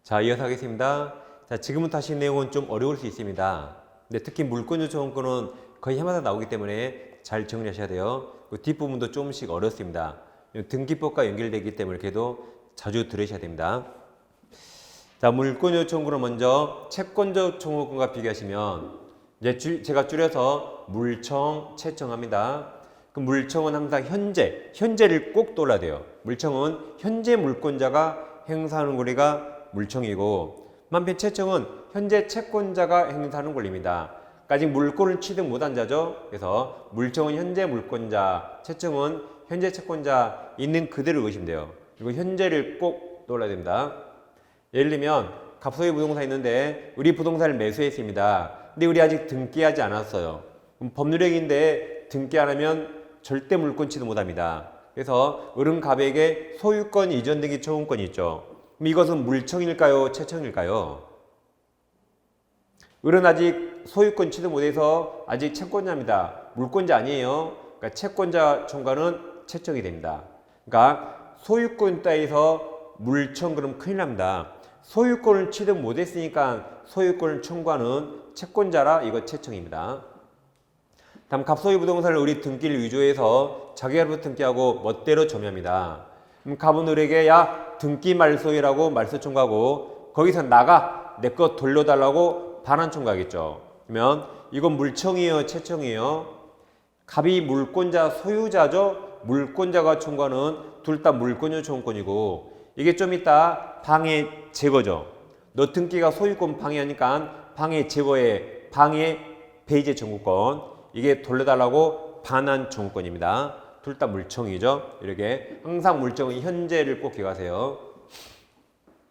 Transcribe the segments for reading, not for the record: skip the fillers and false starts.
자, 이어서 하겠습니다. 자, 지금부터 하신 내용은 좀 어려울 수 있습니다. 근데 특히 물권 요청권은 거의 해마다 나오기 때문에 잘 정리하셔야 돼요. 그 뒷부분도 조금씩 어렵습니다. 등기법과 연결되기 때문에 그래도 자주 들으셔야 됩니다. 자, 물권 요청권은 먼저 채권적 청구권과 비교하시면 이제 제가 줄여서 물청, 채청합니다. 그 물청은 항상 현재를 꼭 떠올라야 돼요. 물청은 현재 물권자가 행사하는 권리가 물청이고, 반면 채청은 현재 채권자가 행사하는 권리입니다. 그러니까 아직 물권을 취득 못한 자죠. 그래서 물청은 현재 물권자, 채청은 현재 채권자 있는 그대로 보시면 돼요. 그리고 현재를 꼭 떠올라야 됩니다. 예를 들면 갑소유 부동산이 있는데 우리 부동산을 매수했습니다. 근데 우리 아직 등기하지 않았어요. 그럼 법률행위인데 등기 안 하면 절대 물권 취득 못합니다. 그래서 을은갑에게 소유권 이전 등기 청구권이 있죠. 그럼 이것은 물청일까요? 채청일까요? 을은 아직 소유권 취득 못해서 아직 채권자입니다. 물권자 아니에요. 그러니까 채권자 청구는 채청이 됩니다. 그러니까 소유권 따위서 물청 그럼 큰일 납니다. 소유권을 취득 못했으니까 소유권을 청구하는 채권자라 이거 채청입니다. 다음 갑소유 부동산을 우리 등기를 위조해서 자기가 등기하고 멋대로 점유합니다. 그럼 갑은 을에게 야 등기 말소이라고 말소 청구하고 거기서 나가 내 거 돌려달라고 반환 청구하겠죠. 그러면 이건 물청이에요, 채청이에요? 갑이 물권자 소유자죠. 물권자가 청구하는 둘 다 물권료 청구권이고, 이게 좀 이따 방해 제거죠. 너 등기가 소유권 방해하니까 방해 제거에 방해 배제 청구권, 이게 돌려달라고 반환 청구권입니다. 둘 다 물청이죠. 이렇게 항상 물청은 현재를 꼭 기억하세요.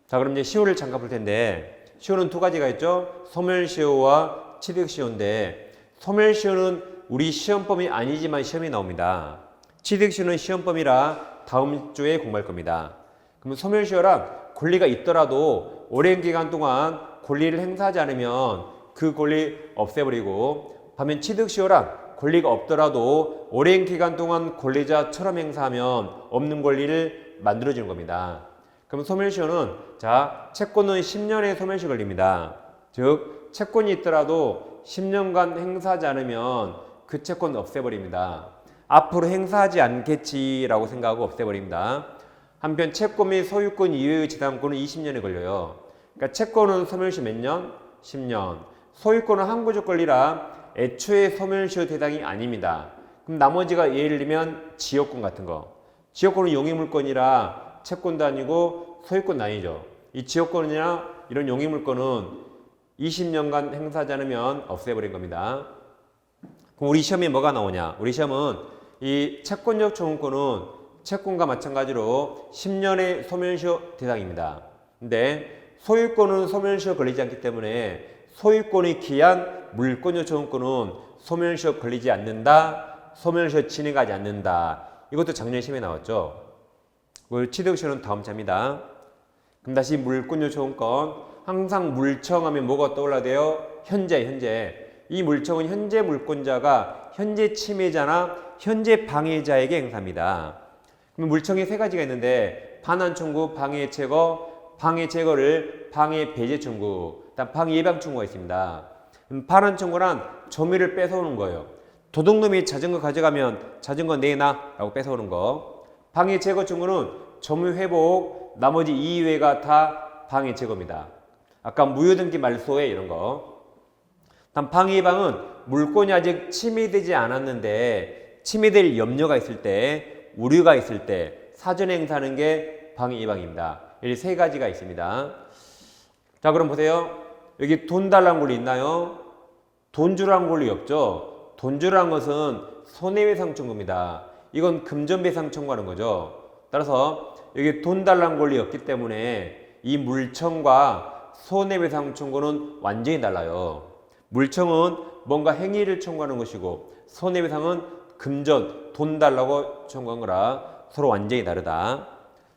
자, 그럼 이제 시효를 잠깐 볼 텐데, 시효는 두 가지가 있죠. 소멸시효와 취득시효인데, 소멸시효는 우리 시험범위 아니지만 시험이 나옵니다. 취득시효는 시험범위라 다음 주에 공부할 겁니다. 그럼 소멸시효란 권리가 있더라도 오랜 기간 동안 권리를 행사하지 않으면 그 권리 없애버리고, 반면 취득시효란 권리가 없더라도 오랜 기간 동안 권리자처럼 행사하면 없는 권리를 만들어주는 겁니다. 그럼 소멸시효는 자, 채권은 10년의 소멸시 걸립니다. 즉 채권이 있더라도 10년간 행사하지 않으면 그 채권 없애버립니다. 앞으로 행사하지 않겠지라고 생각하고 없애버립니다. 한편 채권 및 소유권 이외의 지당권은 20년에 걸려요. 그러니까 채권은 소멸시 몇 년? 10년. 소유권은 항구적 권리라 애초에 소멸시효 대상이 아닙니다. 그럼 나머지가 예를 들면 지역권 같은 거. 지역권은 용의물권이라 채권도 아니고 소유권도 아니죠. 이 지역권이나 이런 용의물권은 20년간 행사하지 않으면 없애버린 겁니다. 그럼 우리 시험에 뭐가 나오냐? 우리 시험은 이 채권적 청구권은 채권과 마찬가지로 10년의 소멸시효 대상입니다. 근데 소유권은 소멸시효 걸리지 않기 때문에 소유권이 기한 물권적 청구권은 소멸시효 걸리지 않는다. 소멸시효 진행하지 않는다. 이것도 작년 시험에 나왔죠. 취득시효는 다음 차입니다. 그럼 다시 물권적 청구권. 항상 물청하면 뭐가 떠올라야 돼요? 현재. 이 물청은 현재 물권자가 현재 침해자나 현재 방해자에게 행사합니다. 그럼 물청이 세 가지가 있는데 반환 청구, 방해 제거, 방해 제거를 방해 배제 청구, 방해 예방 청구가 있습니다. 반환 청구란 점유를 뺏어오는 거예요. 도둑놈이 자전거 가져가면 자전거 내놔 라고 뺏어오는 거. 방해 제거 청구는 점유 회복, 나머지 이외가 다 방해 제거입니다. 아까 무효등기 말소에 이런 거. 다음 방해 예방은 물권이 아직 침해되지 않았는데 침해될 염려가 있을 때, 우려가 있을 때 사전에 행사하는 게 방해 예방입니다. 이 세 가지가 있습니다. 자, 그럼 보세요. 여기 돈 달라는 권리 있나요? 돈 주라는 권리 없죠. 돈 주라는 것은 손해배상 청구입니다. 이건 금전배상 청구하는 거죠. 따라서 여기 돈 달라는 권리 없기 때문에 이 물청과 손해배상 청구는 완전히 달라요. 물청은 뭔가 행위를 청구하는 것이고 손해배상은 금전, 돈 달라고 청구한 거라 서로 완전히 다르다.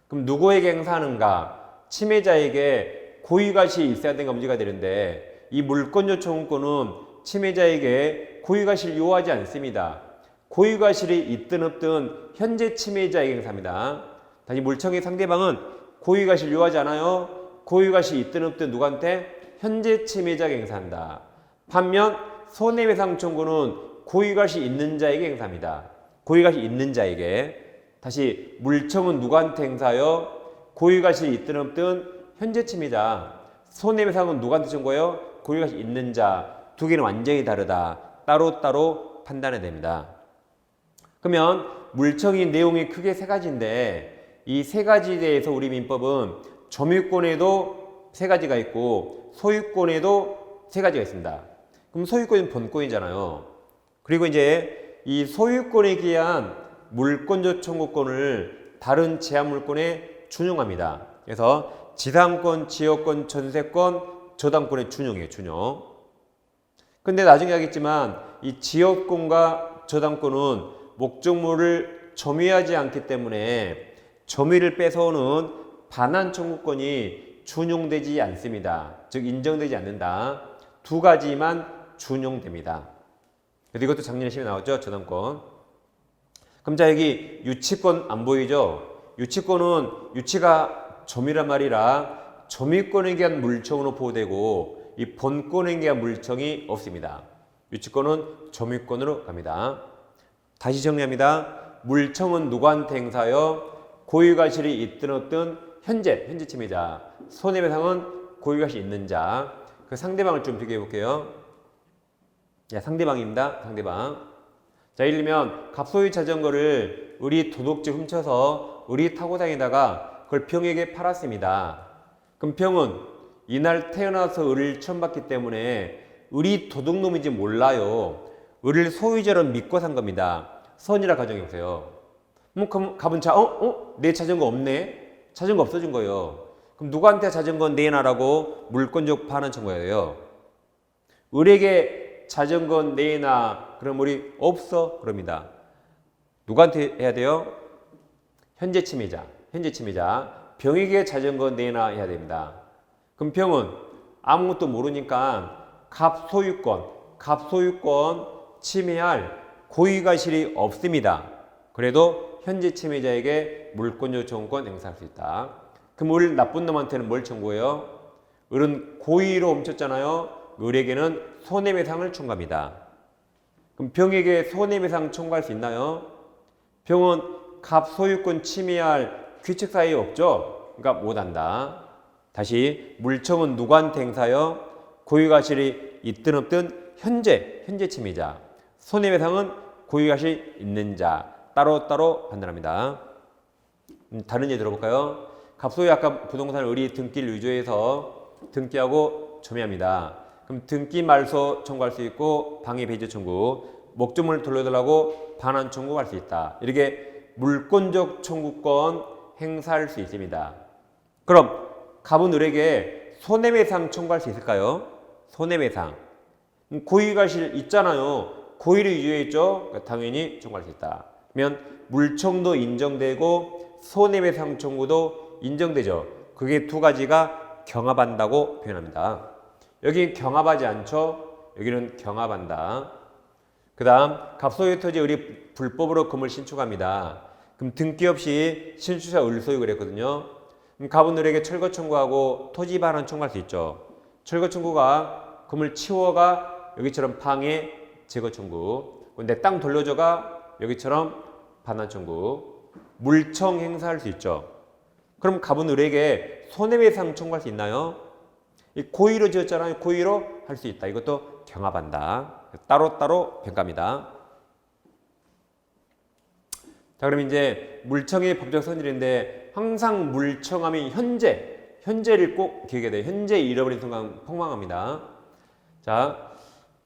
그럼 누구에게 행사하는가? 침해자에게 고의가시 있어야 되는 게 문제가 되는데 이 물권적 청구권은 침해자에게 고의가시를 요하지 않습니다. 고의가실이 있든 없든 현재 침해자에게 행사합니다. 다시 물청의 상대방은 고의가시를 요하지 않아요. 고유가시 있든 없든 누구한테? 현재 침해자에게 행사한다. 반면 손해배상 청구는 고유가시 있는 자에게 행사합니다. 고유가시 있는 자에게. 다시 물청은 누구한테 행사하여? 고유가시 있든 없든 현재 침해자. 손해배상은 누구한테 청구해요? 고유가시 있는 자. 두 개는 완전히 다르다. 따로따로 판단해야 됩니다. 그러면 물청이 내용이 크게 세 가지인데 이 세 가지에 대해서 우리 민법은 점유권에도 세 가지가 있고 소유권에도 세 가지가 있습니다. 그럼 소유권은 본권이잖아요. 그리고 이제 이 소유권에 기한 물권적 청구권을 다른 제한물권에 준용합니다. 그래서 지상권, 지역권, 전세권, 저당권에 준용해요. 준용. 근데 나중에 하겠지만 이 지역권과 저당권은 목적물을 점유하지 않기 때문에 점유를 뺏어오는 반환 청구권이 준용되지 않습니다. 즉 인정되지 않는다. 두 가지만 준용됩니다. 그래서 이것도 작년에 시험에 나왔죠. 저당권. 그럼 자 여기 유치권 안 보이죠? 유치권은 유치가 점유란 말이라 점유권에 대한 물청으로 보호되고 이 본권에 대한 물청이 없습니다. 유치권은 점유권으로 갑니다. 다시 정리합니다. 물청은 누구한테 행사하여? 고유가실이 있든 없든 현재 침해자. 손해배상은 고유가실이 있는 자. 그 상대방을 좀 비교해 볼게요. 야, 상대방입니다. 상대방. 자, 예를 들면 갑소유 자전거를 우리 도둑질 훔쳐서 우리 타고 다니다가 그걸 병에게 팔았습니다. 그럼 병은 이날 태어나서 을을 처음 봤기 때문에 을이 도둑놈인지 몰라요. 을을 소유자로 믿고 산 겁니다. 선이라 가정해 보세요. 그럼 갑은 내 자전거 없네? 자전거 없어진 거예요. 그럼 누구한테 자전거 내놔라고 물권적 반환 청구해야 돼요. 을에게 자전거 내놔. 그럼 우리 없어? 그럽니다. 누구한테 해야 돼요? 현재 침해자. 현재 침해자. 병에게 자전거 내놔 해야 됩니다. 그럼 병은 아무것도 모르니까 갑소유권 침해할 고유가실이 없습니다. 그래도 현재 침해자에게 물권적 청구권 행사할 수 있다. 그럼 을 나쁜 놈한테는 뭘 청구해요? 을은 고의로 훔쳤잖아요. 을에게는 손해배상을 청구합니다. 그럼 병에게 손해배상 청구할 수 있나요? 병은 갑소유권 침해할 규칙 사유에 없죠. 그러니까 못한다. 다시 물청은 누구한테 행사하여? 고유가실이 있든 없든 현재 침해자. 손해배상은 고유가실이 있는 자. 따로따로 판단합니다. 다른 예 들어볼까요? 갑소유 아까 부동산 을이 등기를 위조해서 등기하고 점유합니다. 그럼 등기 말소 청구할 수 있고 방해 배제 청구, 목적물을 돌려달라고 반환 청구할 수 있다. 이렇게 물권적 청구권 행사할 수 있습니다. 그럼 갑은 을에게 손해배상 청구할 수 있을까요? 손해배상. 고유가실 있잖아요. 고의를 위조했죠. 그러니까 당연히 청구할 수 있다. 그러면 물청도 인정되고 손해배상 청구도 인정되죠. 그게 두 가지가 경합한다고 표현합니다. 여기 경합하지 않죠. 여기는 경합한다. 그 다음 갑소유 토지 을이 불법으로 금을 신축합니다. 그럼 등기 없이 신축자 을소유 그랬거든요. 그럼 갑은 을에게 철거 청구하고 토지 반환 청구할 수 있죠. 철거 청구가 금을 치워가 여기처럼 방해 제거 청구. 내 땅 돌려줘가 여기처럼 반환 청구. 물청 행사할 수 있죠. 그럼 갑은 을에게 손해배상 청구할 수 있나요? 고의로 지었잖아요. 고의로 할 수 있다. 이것도 경합한다. 따로따로 평가합니다. 자, 그럼 이제 물청의 법적 성질인데 항상 물청하면 현재를 꼭 기억해야 돼요. 현재 잃어버린 순간 폭망합니다. 자,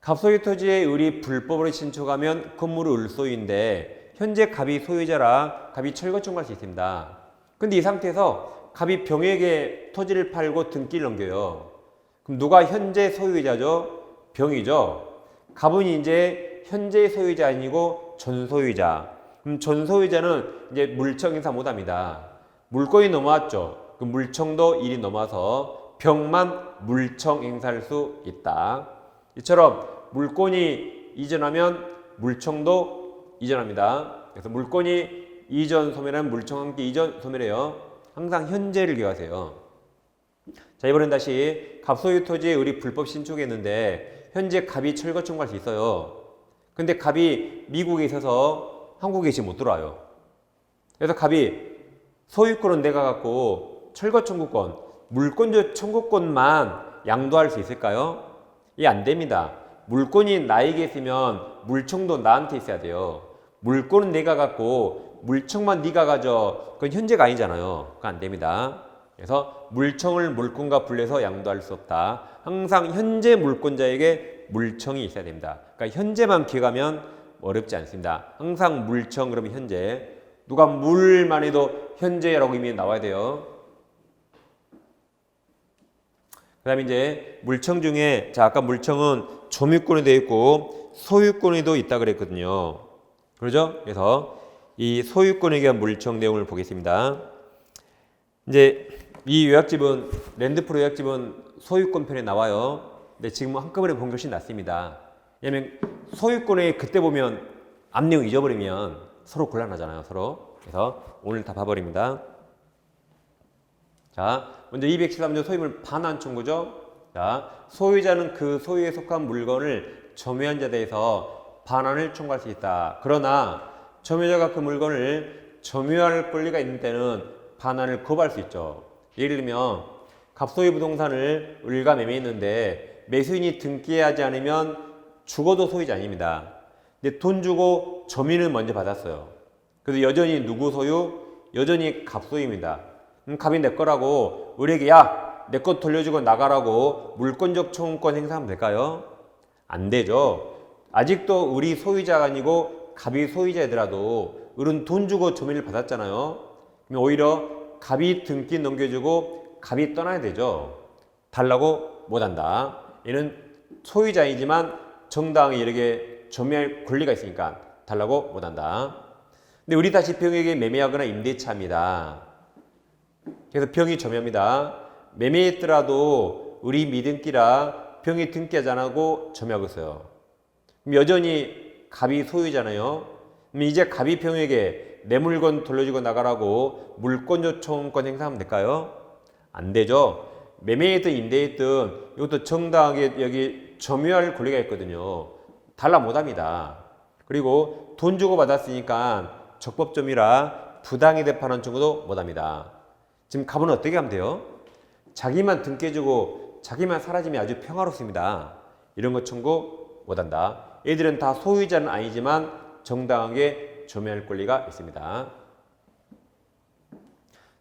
갑소유 토지에 을이 불법으로 신축하면 건물은 을소유인데 현재 갑이 소유자라 갑이 철거 청구할 수 있습니다. 근데 이 상태에서 갑이 병에게 토지를 팔고 등기를 넘겨요. 그럼 누가 현재 소유자죠? 병이죠. 갑은 이제 현재 소유자 아니고 전소유자. 그럼 전소유자는 이제 물청 행사 못합니다. 물권이 넘어왔죠. 그 물청도 일이 넘어서 병만 물청 행사할 수 있다. 이처럼 물권이 이전하면 물청도 이전합니다. 그래서 물권이 이전 소멸하면 물청 함께 이전 소멸해요. 항상 현재를 기억하세요. 자, 이번엔 다시 갑소유 토지에 우리 불법 신축했는데 현재 갑이 철거 청구할 수 있어요. 근데 갑이 미국에 있어서 한국에 지금 못 들어와요. 그래서 갑이 소유권은 내가 갖고 철거 청구권, 물권적 청구권만 양도할 수 있을까요? 이게 안 됩니다. 물권이 나에게 있으면 물청도 나한테 있어야 돼요. 물권은 내가 갖고 물청만 네가 가져. 그건 현재가 아니잖아요. 그건 안 됩니다. 그래서 물청을 물권과 분리해서 양도할 수 없다. 항상 현재 물권자에게 물청이 있어야 됩니다. 그러니까 현재만 기억하면 어렵지 않습니다. 항상 물청 그러면 현재. 누가 물만 해도 현재라고 이미 나와야 돼요. 그 다음에 이제 물청 중에, 자, 아까 물청은 점유권이 되어 있고 소유권에도 있다 그랬거든요. 그러죠? 그래서 이 소유권에 대한 물청 내용을 보겠습니다. 이제 이 요약집은, 랜드프로 요약집은 소유권 편에 나와요. 근데 지금 한꺼번에 본 것이 낫습니다. 왜냐면 소유권에 그때 보면 앞 내용 잊어버리면 서로 곤란하잖아요, 서로. 그래서 오늘 다 봐버립니다. 자, 먼저 213조 소유물 반환 청구죠. 자, 소유자는 그 소유에 속한 물건을 점유한 자에 대해서 반환을 청구할 수 있다. 그러나 점유자가 그 물건을 점유할 권리가 있는 때는 반환을 거부할 수 있죠. 예를 들면 갑소유 부동산을 을과 매매했는데 매수인이 등기하지 않으면 죽어도 소유자 아닙니다. 근데 돈 주고 점유는 먼저 받았어요. 그래서 여전히 누구 소유? 여전히 갑소유입니다. 갑이 내 거라고 을에게 야, 내 거 돌려주고 나가라고 물권적 청구권 행사하면 될까요? 안 되죠. 아직도 을이 소유자가 아니고 갑이 소유자이더라도 을은 돈 주고 점유를 받았잖아요. 그럼 오히려 갑이 등기 넘겨주고 갑이 떠나야 되죠. 달라고 못한다. 얘는 소유자이지만 정당하게 이렇게 점유할 권리가 있으니까 달라고 못한다. 근데 우리 다시 병에게 매매하거나 임대차입니다. 그래서 병이 점유합니다. 매매했더라도 우리 미등기라 병이 등기하지 않고 점유하고 있어요. 그럼 여전히 갑이 소유잖아요. 그럼 이제 갑이 병에게 내 물건 돌려주고 나가라고 물권적 청구권 행사하면 될까요? 안 되죠. 매매했든 임대했든 이것도 정당하게 여기 점유할 권리가 있거든요. 달라 못합니다. 그리고 돈 주고 받았으니까 적법점유라 부당히 대판한 청구도 못합니다. 지금 갑은 어떻게 하면 돼요? 자기만 등기해주고 자기만 사라지면 아주 평화롭습니다. 이런 거 청구 못한다. 얘들은 다 소유자는 아니지만 정당하게 점유할 권리가 있습니다.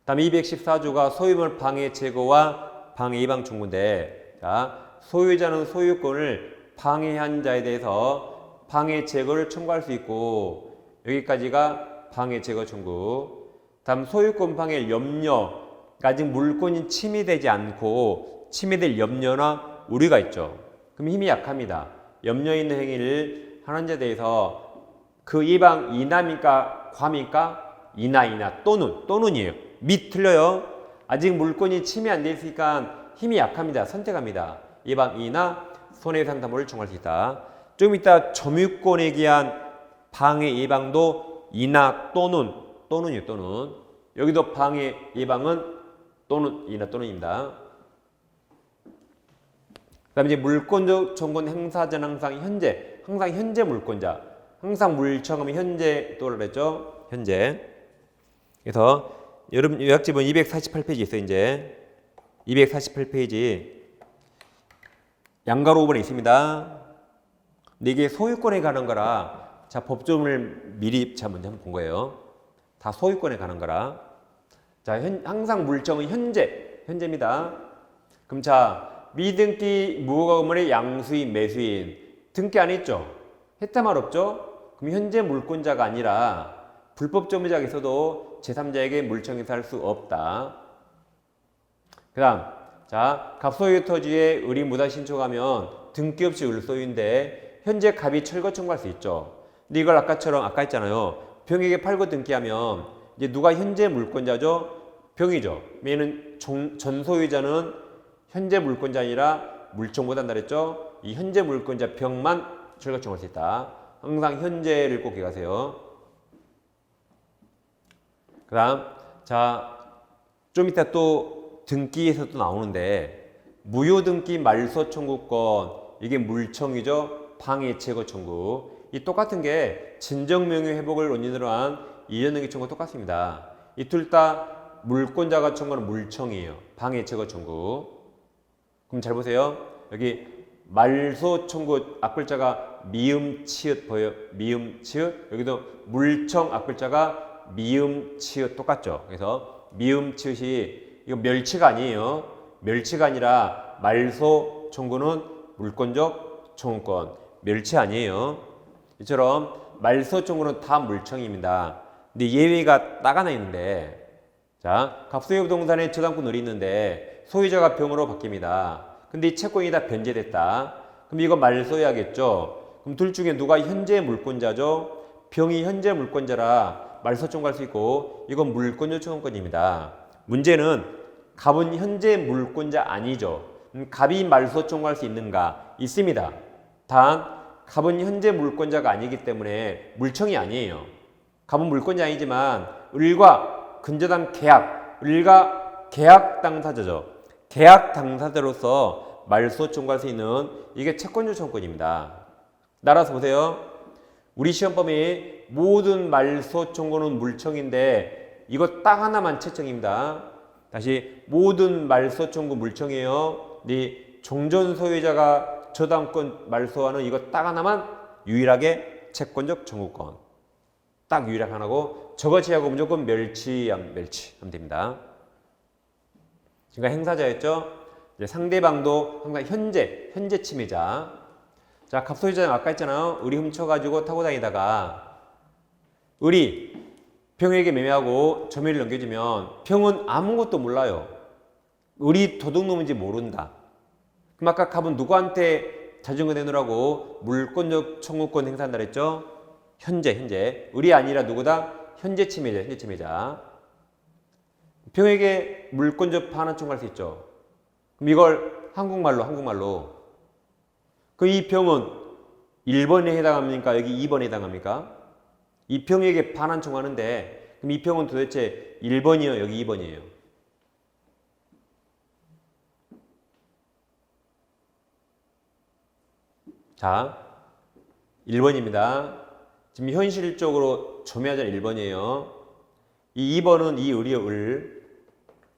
다음 214조가 소유물 방해 제거와 방해 예방 청구인데, 자, 소유자는 소유권을 방해한 자에 대해서 방해 제거를 청구할 수 있고, 여기까지가 방해 제거 청구. 다음 소유권 방해 염려, 아직 물권이 침해되지 않고 침해될 염려나 우려가 있죠. 그럼 힘이 약합니다. 염려 있는 행위를 하는 자에 대해서 그 예방 이나입니까 과입니까? 이나 또는이에요. 및 틀려요. 아직 물권이 침해 안 돼 있으니까 힘이 약합니다. 선택합니다. 예방 이나 손해배상 담보를 청구할 수 있다. 좀 이따 점유권에 의한 방해 예방도 이나 또는이에요. 또는 여기도 방해 예방은 이나 또는입니다. 그 다음에 이제 물권적 청구권 행사자는 항상 현재 물권자. 항상 물청하면 현재 또라 그랬죠? 현재. 그래서 여러분 요약집은 248페이지 있어요. 이제 248페이지 양가로 5번에 있습니다. 근데 이게 소유권에 관한 거라 자 법조문을 미리 먼저 한번 본 거예요. 다 소유권에 관한 거라. 자 항상 물청은 현재입니다. 그럼 자 미등기 무허가 건물의 양수인 매수인 등기 안 했죠? 했다 말 없죠? 그럼 현재 물권자가 아니라 불법 점유자가 있어도 제3자에게 물청 행사할 수 없다. 그 다음 자 갑소유 토지에 을이 무단 신청하면 등기 없이 을 소유인데 현재 갑이 철거 청구할 수 있죠. 근데 이걸 아까 했잖아요. 병에게 팔고 등기하면 이제 누가 현재 물권자죠? 병이죠. 얘는 전 소유자는 현재 물권자 아니라 물청 못한다 그랬죠? 이 현재 물권자 병만 철거 청구할 수 있다. 항상 현재를 꼭 기억하세요. 그 다음 자 좀 이따 또 등기에서도 나오는데 무효등기 말소 청구권 이게 물청이죠. 방해채거 청구. 이 똑같은 게 진정명예 회복을 원인으로 한 이전등기 청구 똑같습니다. 이 둘 다 물권자가 청구하는 물청이에요. 방해채거 청구. 그럼 잘 보세요. 여기 말소 청구 앞글자가 미음 치읓 보여요. 미음 치읓. 여기도 물청 앞글자가 미음 치읓 똑같죠. 그래서 미음 치읓이 이거 멸치가 아니에요. 멸치가 아니라 말소 청구는 물권적 청구권. 멸치 아니에요. 이처럼 말소 청구는 다 물청입니다. 근데 예외가 딱 하나 있는데, 자, 갑소유 부동산에 저당권이 있는데 소유자가 병으로 바뀝니다. 근데 이 채권이 다 변제됐다. 그럼 이거 말소해야겠죠. 그럼 둘 중에 누가 현재 물권자죠? 병이 현재 물권자라 말소 청구할 수 있고 이건 물권적 청구권입니다. 문제는 갑은 현재 물권자 아니죠. 갑이 말소 청구할 수 있는가? 있습니다. 단 갑은 현재 물권자가 아니기 때문에 물청이 아니에요. 갑은 물권자 아니지만 을과 근저당 계약, 을과 계약 당사자죠. 계약 당사자로서 말소 청구할 수 있는 이게 채권적 청구권입니다. 따라서 보세요. 우리 시험범위 모든 말소 청구는 물청인데 이거 딱 하나만 채청입니다. 다시 모든 말소 청구 물청이에요. 네 종전 소유자가 저당권 말소하는 이거 딱 하나만 유일하게 채권적 청구권. 딱 유일하게 하나고 저거 제하고 무조건 멸치하면 됩니다. 지금 행사자였죠. 이제 상대방도 항상 현재 침해자. 자, 갑소유자는 아까 했잖아요. 을이 훔쳐가지고 타고 다니다가 을이 병에게 매매하고 점유를 넘겨주면 병은 아무것도 몰라요. 을이 도둑놈인지 모른다. 그럼 아까 갑은 누구한테 자전거 내놓으라고 물권적 청구권 행사한다 그랬죠? 현재. 을이 아니라 누구다? 현재 침해자. 병에게 물권적 반환 청구할 수 있죠. 그럼 이걸 한국말로. 그럼 이 병은 1번에 해당합니까? 여기 2번에 해당합니까? 이 병에게 반환 청구하는데 그럼 이 병은 도대체 1번이요? 여기 2번이에요? 자, 1번입니다. 지금 현실적으로 점유하자는 1번이에요. 이 2번은 이 을이요, 을.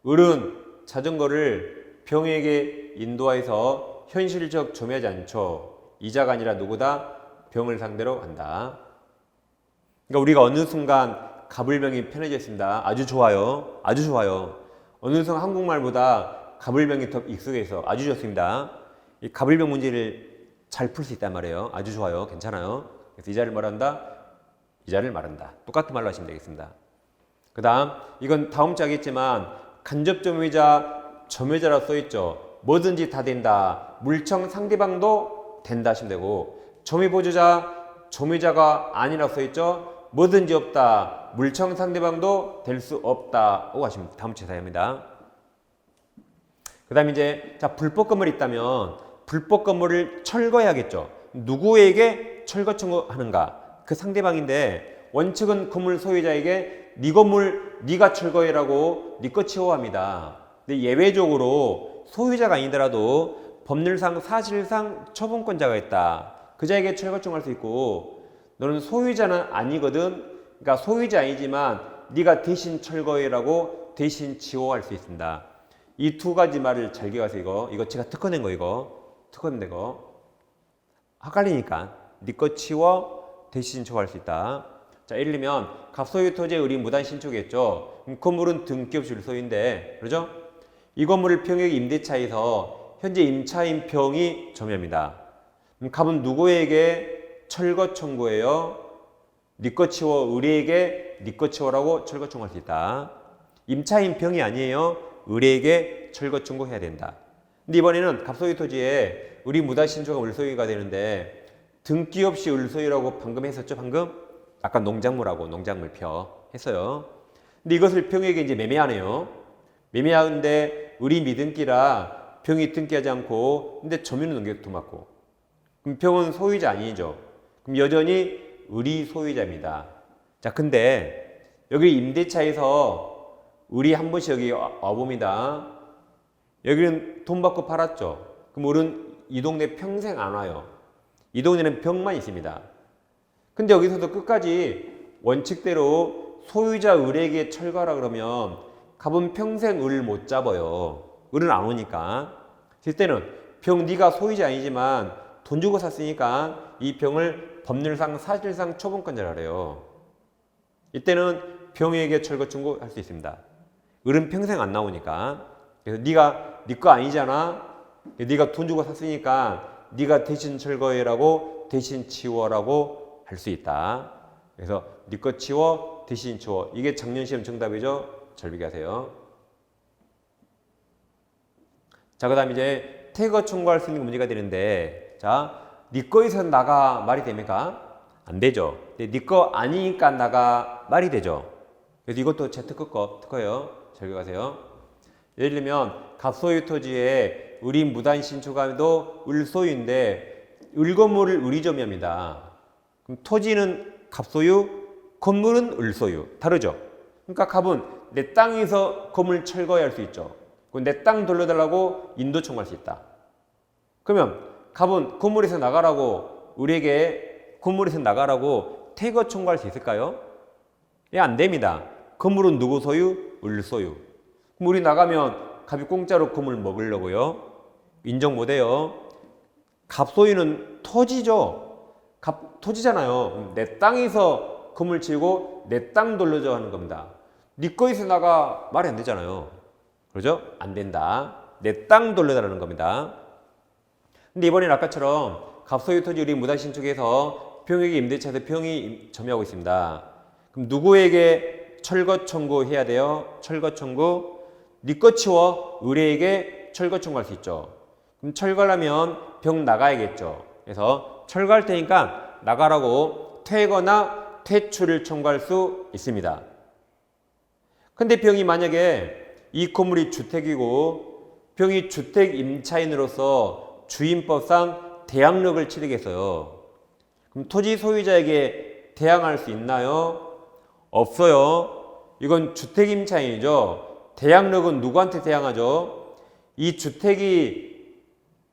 을은 자전거를 병에게 인도하여서 현실적 점유하지 않죠. 이자가 아니라 누구다? 병을 상대로 한다. 그러니까 우리가 어느 순간 갑을병이 편해져 있습니다. 아주 좋아요. 어느 순간 한국말보다 갑을병이 더 익숙해서 아주 좋습니다. 이 갑을병 문제를 잘 풀 수 있단 말이에요. 아주 좋아요. 괜찮아요. 그래서 이자를 말한다. 똑같은 말로 하시면 되겠습니다. 그 다음 이건 다음 주 하겠지만 간접점유자, 점유자라 써있죠. 뭐든지 다 된다. 물청 상대방도 된다 하시면 되고 점유보조자, 점유자가 아니라 써있죠. 뭐든지 없다. 물청 상대방도 될 수 없다고 하시면 다음 주에 사용합니다. 그 다음에 이제 자 불법 건물이 있다면 불법 건물을 철거해야겠죠. 누구에게 철거 청구하는가? 그 상대방인데 원칙은 건물 소유자에게 네 건물 네가 철거해라고 네 거 치워합니다. 근데 예외적으로 소유자가 아니더라도 법률상 사실상 처분권자가 있다. 그 자에게 철거 청구할 수 있고 너는 소유자는 아니거든. 그러니까 소유자 아니지만 네가 대신 철거해라고 대신 치워할 수 있습니다. 이 두 가지 말을 잘 기억하세요. 이거 제가 특허낸 거 특허낸 거 헷갈리니까 네 거 치워 대신 처분할 수 있다. 자, 예를 들면 갑소유 토지의 을이 무단 신축했죠. 건물은 등기 없이 을소유인데 그러죠? 이 건물을 평액 임대차에서 현재 임차인 병이 점유합니다. 갑은 누구에게 철거 청구해요? 네 거 치워. 을에게 네 거 치워라고 철거 청구할 수 있다. 임차인 병이 아니에요. 을에게 철거 청구해야 된다. 근데 이번에는 갑소유 토지에 을이 무단 신축한 을소유가 되는데 등기 없이 을소유라고 방금 했었죠. 아까 농작물표 했어요. 근데 이것을 병에게 이제 매매하네요. 매매하는데 을이 미등기라 병이 등기하지 않고 근데 점유는 넘겨도맡고 그럼 병은 소유자 아니죠. 그럼 여전히 을이 소유자입니다. 자, 근데 여기 임대차에서 을이 한 번씩 여기 와봅니다. 여기는 돈 받고 팔았죠. 그럼 우리는 이 동네 평생 안 와요. 이 동네는 벽만 있습니다. 근데 여기서도 끝까지 원칙대로 소유자 을에게 철거하라 그러면 갑은 평생 을을 못 잡아요. 을은 안 오니까. 이때는 병 네가 소유자 아니지만 돈 주고 샀으니까 이 병을 법률상 사실상 초분권자라 그래요. 이때는 병에게 철거 청구할 수 있습니다. 을은 평생 안 나오니까. 그래서 네가 네 거 아니잖아. 네가 돈 주고 샀으니까 네가 대신 철거해라고 대신 치워라고 할 수 있다. 그래서 네 거 치워 대신 치워. 이게 작년 시험 정답이죠. 잘 비교하세요. 자, 그다음 이제 퇴거 청구할 수 있는 문제가 되는데, 자, 네 거에서 나가 말이 됩니까? 안 되죠. 네 거 아니니까 나가 말이 되죠. 그래서 이것도 제 특허예요. 잘 기억하세요. 예를 들면 갑소유 토지에 을이 무단 신축하도 을소유인데 을 건물을 을이 점유합니다. 그럼 토지는 갑소유, 건물은 을소유. 다르죠. 그러니까 갑은 내 땅에서 건물 철거해야 할 수 있죠. 내 땅 돌려달라고 인도 청구할 수 있다. 그러면 갑은 건물에서 나가라고 을에게 건물에서 나가라고 퇴거 청구할 수 있을까요? 예, 안 됩니다. 건물은 누구 소유? 을 소유. 그럼 우리 나가면 갑이 공짜로 건물 먹으려고요? 인정 못해요. 갑 소유는 토지죠. 갑 토지잖아요. 내 땅에서 건물 지고 내 땅 돌려줘 하는 겁니다. 네 거에서 나가 말이 안 되잖아요. 그러죠? 안 된다. 내 땅 돌려달라는 겁니다. 근데 이번엔 아까처럼 갑소유 토지 을이 무단 신축해서 병에게 임대차에서 병이 점유하고 있습니다. 그럼 누구에게 철거 청구해야 돼요? 철거 청구. 네 거 치워 을에게 철거 청구할 수 있죠. 그럼 철거하려면 병 나가야겠죠. 그래서 철거할 테니까 나가라고 퇴거나 퇴출을 청구할 수 있습니다. 근데 병이 만약에 이 건물이 주택이고 병이 주택 임차인으로서 주임법상 대항력을 치르겠어요. 그럼 토지 소유자에게 대항할 수 있나요? 없어요. 이건 주택 임차인이죠. 대항력은 누구한테 대항하죠? 이 주택이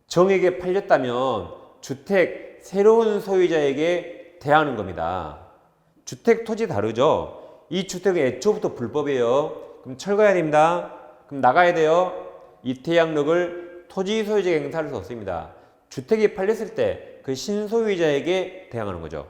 정에게 팔렸다면 주택 새로운 소유자에게 대항하는 겁니다. 주택 토지 다르죠? 이 주택은 애초부터 불법이에요. 그럼 철거해야 됩니다. 그럼 나가야 돼요. 이 대항력을 토지 소유자에게 행사할 수 없습니다. 주택이 팔렸을 때 그 신소유자에게 대항하는 거죠.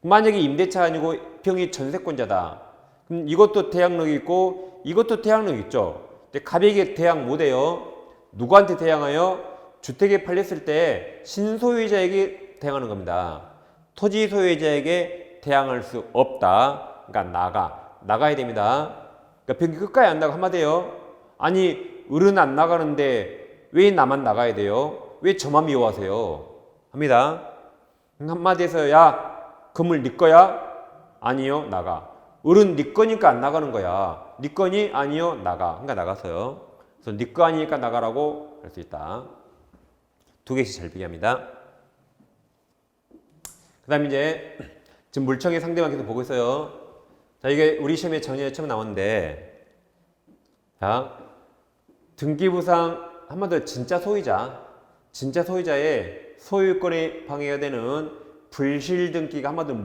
만약에 임대차 아니고 병이 전세권자다. 그럼 이것도 대항력이 있고 이것도 대항력이 있죠. 근데 갑에게 대항 못해요. 누구한테 대항하여? 주택이 팔렸을 때 신소유자에게 대항하는 겁니다. 토지 소유자에게 대항할 수 없다. 그러니까 나가야 됩니다. 그러니까 병이 끝까지 안 나가 한마디예요. 아니 을은 안 나가는데 왜 나만 나가야 돼요? 왜 저만 미워하세요? 합니다. 한마디에서 야 건물 네 거야? 아니요 나가. 을은 네 거니까 안 나가는 거야. 네 거니? 아니요 나가. 그러니까 나갔어요. 그래서 네 거 아니니까 나가라고 할 수 있다. 두 개씩 잘 비교합니다. 그 다음에 이제 지금 물청의 상대방 계속 보고 있어요. 자, 이게 우리 시험에 전에 처음 나왔는데, 자, 등기부상 한마디로 진짜 소유자의 소유권에 방해가 되는 불실 등기가 한마디로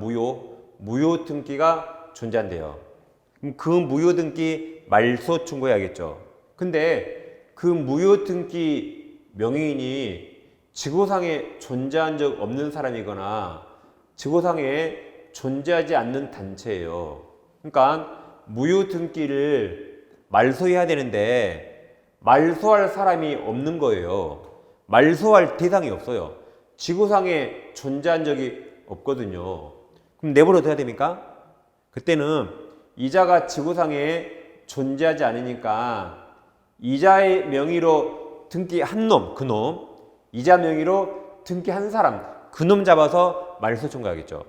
무효 등기가 존재한대요. 그럼 그 무효 등기 말소 청구해야겠죠. 근데 그 무효 등기 명의인이 지구상에 존재한 적 없는 사람이거나 지구상에 존재하지 않는 단체예요. 그러니까 무효 등기를 말소해야 되는데 말소할 사람이 없는 거예요. 말소할 대상이 없어요. 지구상에 존재한 적이 없거든요. 그럼 내버려 둬야 됩니까? 그때는 이자가 지구상에 존재하지 않으니까 이자의 명의로 등기한 놈, 그놈, 이자 명의로 등기한 사람, 그놈 잡아서 말소 청구하겠죠.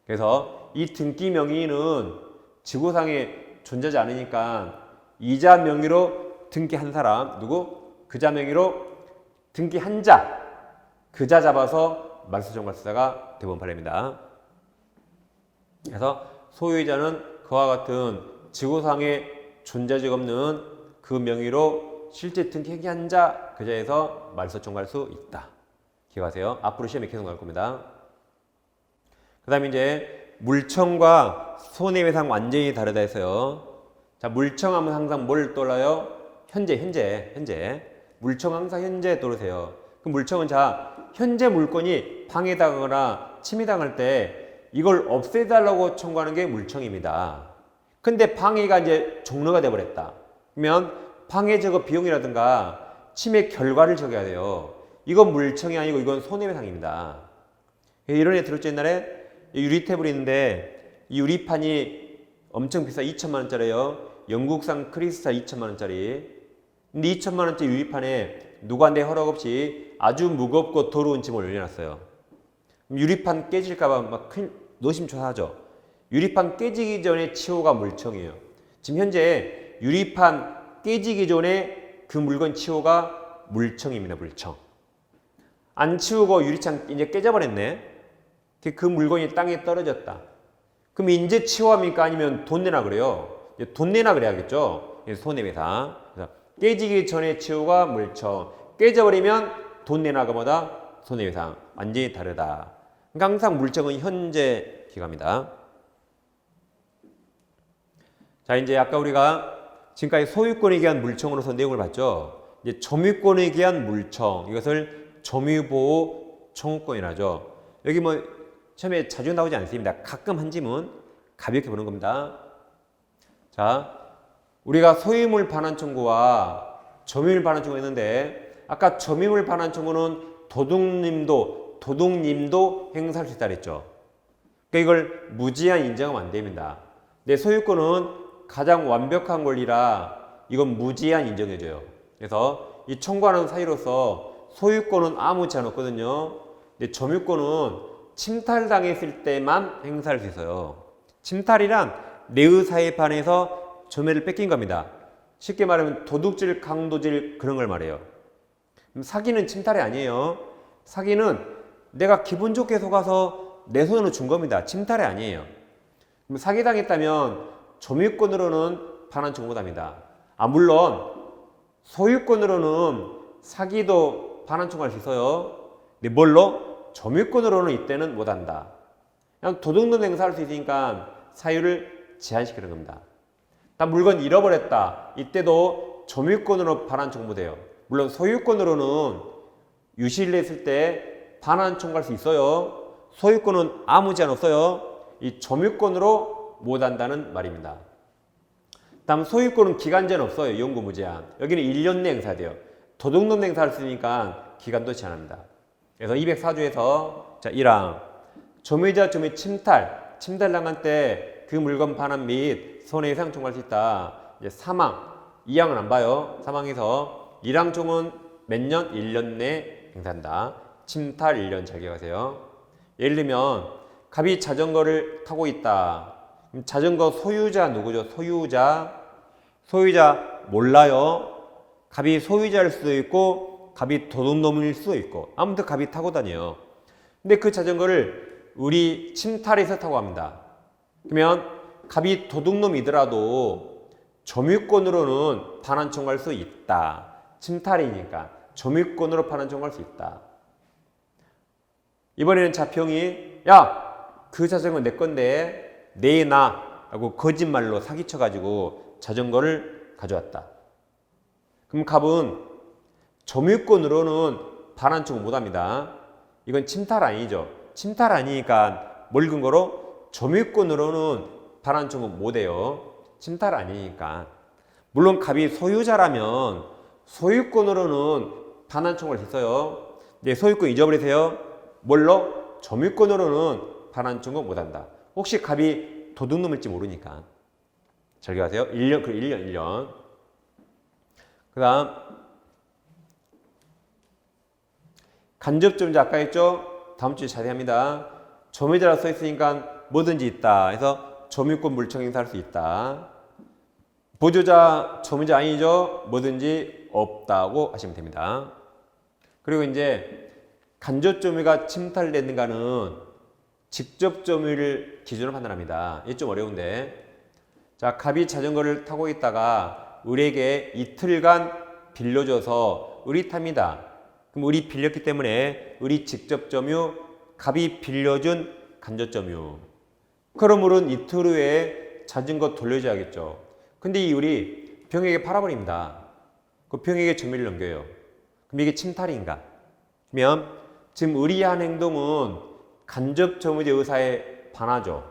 그래서 이 등기 명의는 지구상에 존재하지 않으니까 이자 명의로 등기한 사람, 누구? 그자 명의로 등기한 자, 그자 잡아서 말소 청구할 수가 대법원 판례입니다. 그래서 소유자는 그와 같은 지구상에 존재하지 없는 그 명의로 실제 등기한 자 그 자에서 말소 청구할 수 있다. 기억하세요. 앞으로 시험에 계속 나올 겁니다. 그 다음에 이제 물청과 손해배상 완전히 다르다 해서요. 자, 물청하면 항상 뭘 떠올라요? 현재. 물청 항상 현재 떠오르세요. 그 물청은 자, 현재 물건이 방해당하거나 침해당할 때 이걸 없애달라고 청구하는 게 물청입니다. 근데 방해가 이제 종료가 돼버렸다. 그러면 방해 제거 비용이라든가 침해 결과를 적어야 돼요. 이건 물청이 아니고 이건 손해배상입니다. 이런 애 들었죠? 옛날에 유리 테이블이 있는데 이 유리판이 엄청 비싸 2천만 원짜리예요. 영국산 크리스탈 2천만 원짜리. 근데 2천만 원짜리 유리판에 누구한테 허락 없이 아주 무겁고 더러운 짐을 올려놨어요. 유리판 깨질까봐 막 큰 노심초사하죠. 유리판 깨지기 전에 치호가 물청이에요. 지금 현재 유리판 깨지기 전에 그 물건 치호가 물청입니다. 물청. 안 치우고 유리창 이제 깨져버렸네. 그 물건이 땅에 떨어졌다. 그럼 이제 치호합니까? 아니면 돈 내나 그래요? 돈 내나 그래야겠죠. 손해배상. 깨지기 전에 치호가 물청. 깨져버리면 돈 내나가 뭐다? 손해배상. 완전히 다르다. 그러니까 항상 물청은 현재 기간입니다. 자, 이제 아까 우리가 지금까지 소유권에 대한 물청으로서 내용을 봤죠. 이제 점유권에 대한 물청. 이것을 점유보호 청구권이라죠. 여기 뭐 처음에 자주 나오지 않습니다. 가끔 한 지문 가볍게 보는 겁니다. 자, 우리가 소유물 반환 청구와 점유물 반환 청구 했는데 아까 점유물 반환 청구는 도둑님도 행사할 수 있다 그랬죠. 그러니까 이걸 무제한 인정하면 안 됩니다. 내 소유권은 가장 완벽한 권리라 이건 무제한 인정해줘요. 그래서 이 청구하는 사유로서 소유권은 아무 제한 없거든요. 근데 점유권은 침탈당했을 때만 행사할 수 있어요. 침탈이란 내 의사에 반해서 점유를 뺏긴 겁니다. 쉽게 말하면 도둑질, 강도질 그런 걸 말해요. 사기는 침탈이 아니에요. 사기는 내가 기분 좋게 속아서 내 손으로 준 겁니다. 침탈이 아니에요. 사기당했다면 점유권으로는 반환 청구 못합니다. 물론 소유권으로는 사기도 반환 청구할 수 있어요. 근데 뭘로? 점유권으로는 이때는 못한다. 그냥 도둑놈 행사할 수 있으니까 사유를 제한시키는 겁니다. 딱 물건 잃어버렸다. 이때도 점유권으로 반환 청구돼요. 물론 소유권으로는 유실을 했을 때 반환 청구할 수 있어요. 소유권은 아무 제한 없어요. 이 점유권으로 못한다는 말입니다. 다음 소유권은 기간 제한 없어요. 영구 무제한. 여기는 1년 내 행사돼요. 도둑놈 행사할 수 있으니까 기간도 제한합니다. 그래서 204조에서 자 1항 점유자 점유 침탈당한 때 그 물건 반환 및 손해배상 청구할 수 있다. 이제 3항 2항은 안 봐요. 3항에서 1항 총은 몇 년? 1년 내 행사한다. 침탈 1년 잘 기억하세요. 예를 들면 갑이 자전거를 타고 있다. 자전거 소유자 누구죠? 소유자 몰라요. 갑이 소유자일 수도 있고 갑이 도둑놈일 수도 있고 아무튼 갑이 타고 다녀요. 근데 그 자전거를 우리 침탈해서 타고 갑니다. 그러면 갑이 도둑놈이더라도 점유권으로는 반환 청구할 수 있다. 침탈이니까 점유권으로 반환 청구할 수 있다. 이번에는 자평이 야! 그 자전거 내 건데 내놔 라고 거짓말로 사기쳐가지고 자전거를 가져왔다. 그럼 갑은 점유권으로는 반환 청구 못합니다. 이건 침탈 아니죠. 침탈 아니니까 뭘 근거로? 점유권으로는 반환 청구 못해요. 침탈 아니니까. 물론 갑이 소유자라면 소유권으로는 반환 청구를 했어요. 근데 소유권 잊어버리세요. 뭘로? 점유권으로는 반환 청구 못한다. 혹시 갑이 도둑놈일지 모르니까. 잘 기억하세요. 1년. 그 다음 간접점유자 아까 했죠? 다음 주에 자세히 합니다. 점유자라 써있으니까 뭐든지 있다. 그래서 점유권 물청 행사할 수 있다. 보조자 점유자 아니죠? 뭐든지 없다고 하시면 됩니다. 그리고 이제 간접점유가 침탈됐는가는 직접점유를 기준으로 판단합니다. 이게 좀 어려운데 자 갑이 자전거를 타고 있다가 을에게 이틀간 빌려줘서 의리탑니다. 그럼 의리 빌렸기 때문에 의리 직접 점유, 갑이 빌려준 간접 점유. 그러므로 이틀 후에 자전거 돌려줘야겠죠. 근데 이 의리 병에게 팔아버립니다. 그 병에게 점유를 넘겨요. 그럼 이게 침탈인가? 그러면 지금 의리한 행동은 간접 점유자 의사에 반하죠.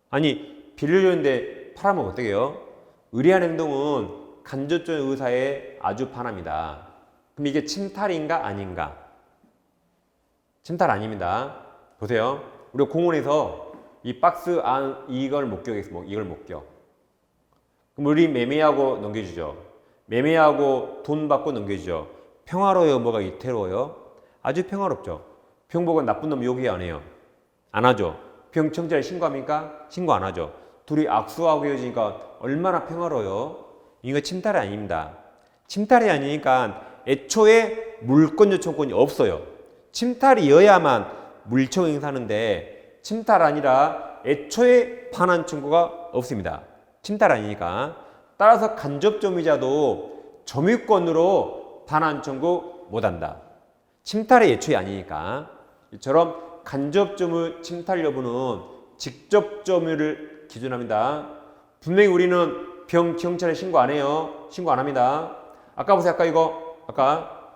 아니 빌려줬는데 팔아먹으면 어떻게 해요? 의리한 행동은 간접 점유 의사에 아주 반합니다. 그럼 이게 침탈인가 아닌가? 침탈 아닙니다. 보세요. 우리가 공원에서 이 박스 안 이걸 목격했어. 이걸 목격. 그럼 우리 매매하고 넘겨주죠. 매매하고 돈 받고 넘겨주죠. 평화로워요? 뭐가 이태로워요? 아주 평화롭죠. 병 보고 나쁜 놈 요기 안 해요. 안 하죠. 병 청자를 신고합니까? 신고 안 하죠. 둘이 악수하고 헤어지니까 얼마나 평화로워요? 이거 침탈이 아닙니다. 침탈이 아니니까 애초에 물권 요청권이 없어요. 침탈이어야만 물청 행사하는데 침탈 아니라 애초에 반환 청구가 없습니다. 침탈 아니니까. 따라서 간접 점유자도 점유권으로 반환 청구 못한다. 침탈이 애초에 아니니까. 이처럼 간접 점유 침탈 여부는 직접 점유를 기준합니다. 분명히 우리는 병 경찰에 신고 안 해요. 신고 안 합니다. 아까 보세요. 아까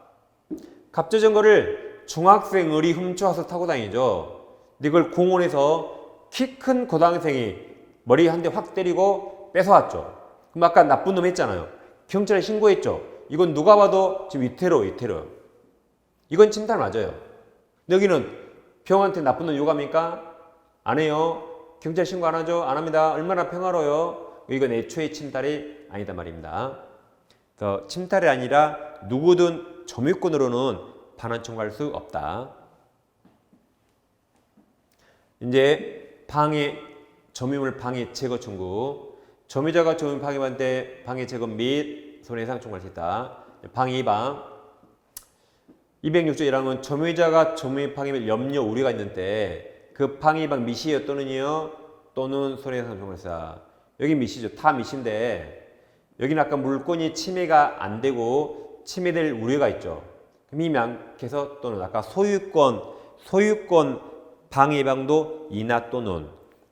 갑자전거를 중학생 의리 훔쳐와서 타고 다니죠. 근데 이걸 공원에서 키 큰 고등학생이 머리 한 대 확 때리고 뺏어왔죠. 그럼 아까 나쁜 놈 했잖아요. 경찰에 신고했죠. 이건 누가 봐도 지금 위태로워. 이건 침탈 맞아요. 여기는 병한테 나쁜 놈 요구합니까? 안 해요. 경찰 신고 안 하죠? 안 합니다. 얼마나 평화로워요. 이건 애초에 침탈이 아니다 말입니다. 그래서 침탈이 아니라 누구든 점유권으로는 반환 청구할 수 없다. 이제 방해, 점유물 방해 제거 청구. 점유자가 점유 방해받을 때 방해 제거 및 손해상 청구할 수 있다. 방해 이방. 206조 1항은 점유자가 점유 방해 및 염려 우려가 있는 때 그 방해 이방 미시요 또는 손해상 청구할 수 있다. 여기 미시죠. 다 미시인데 여기는 아까 물권이 침해가 안 되고 침해될 우려가 있죠. 그럼 이 명께서 또는 아까 소유권 방해방도 이나 또는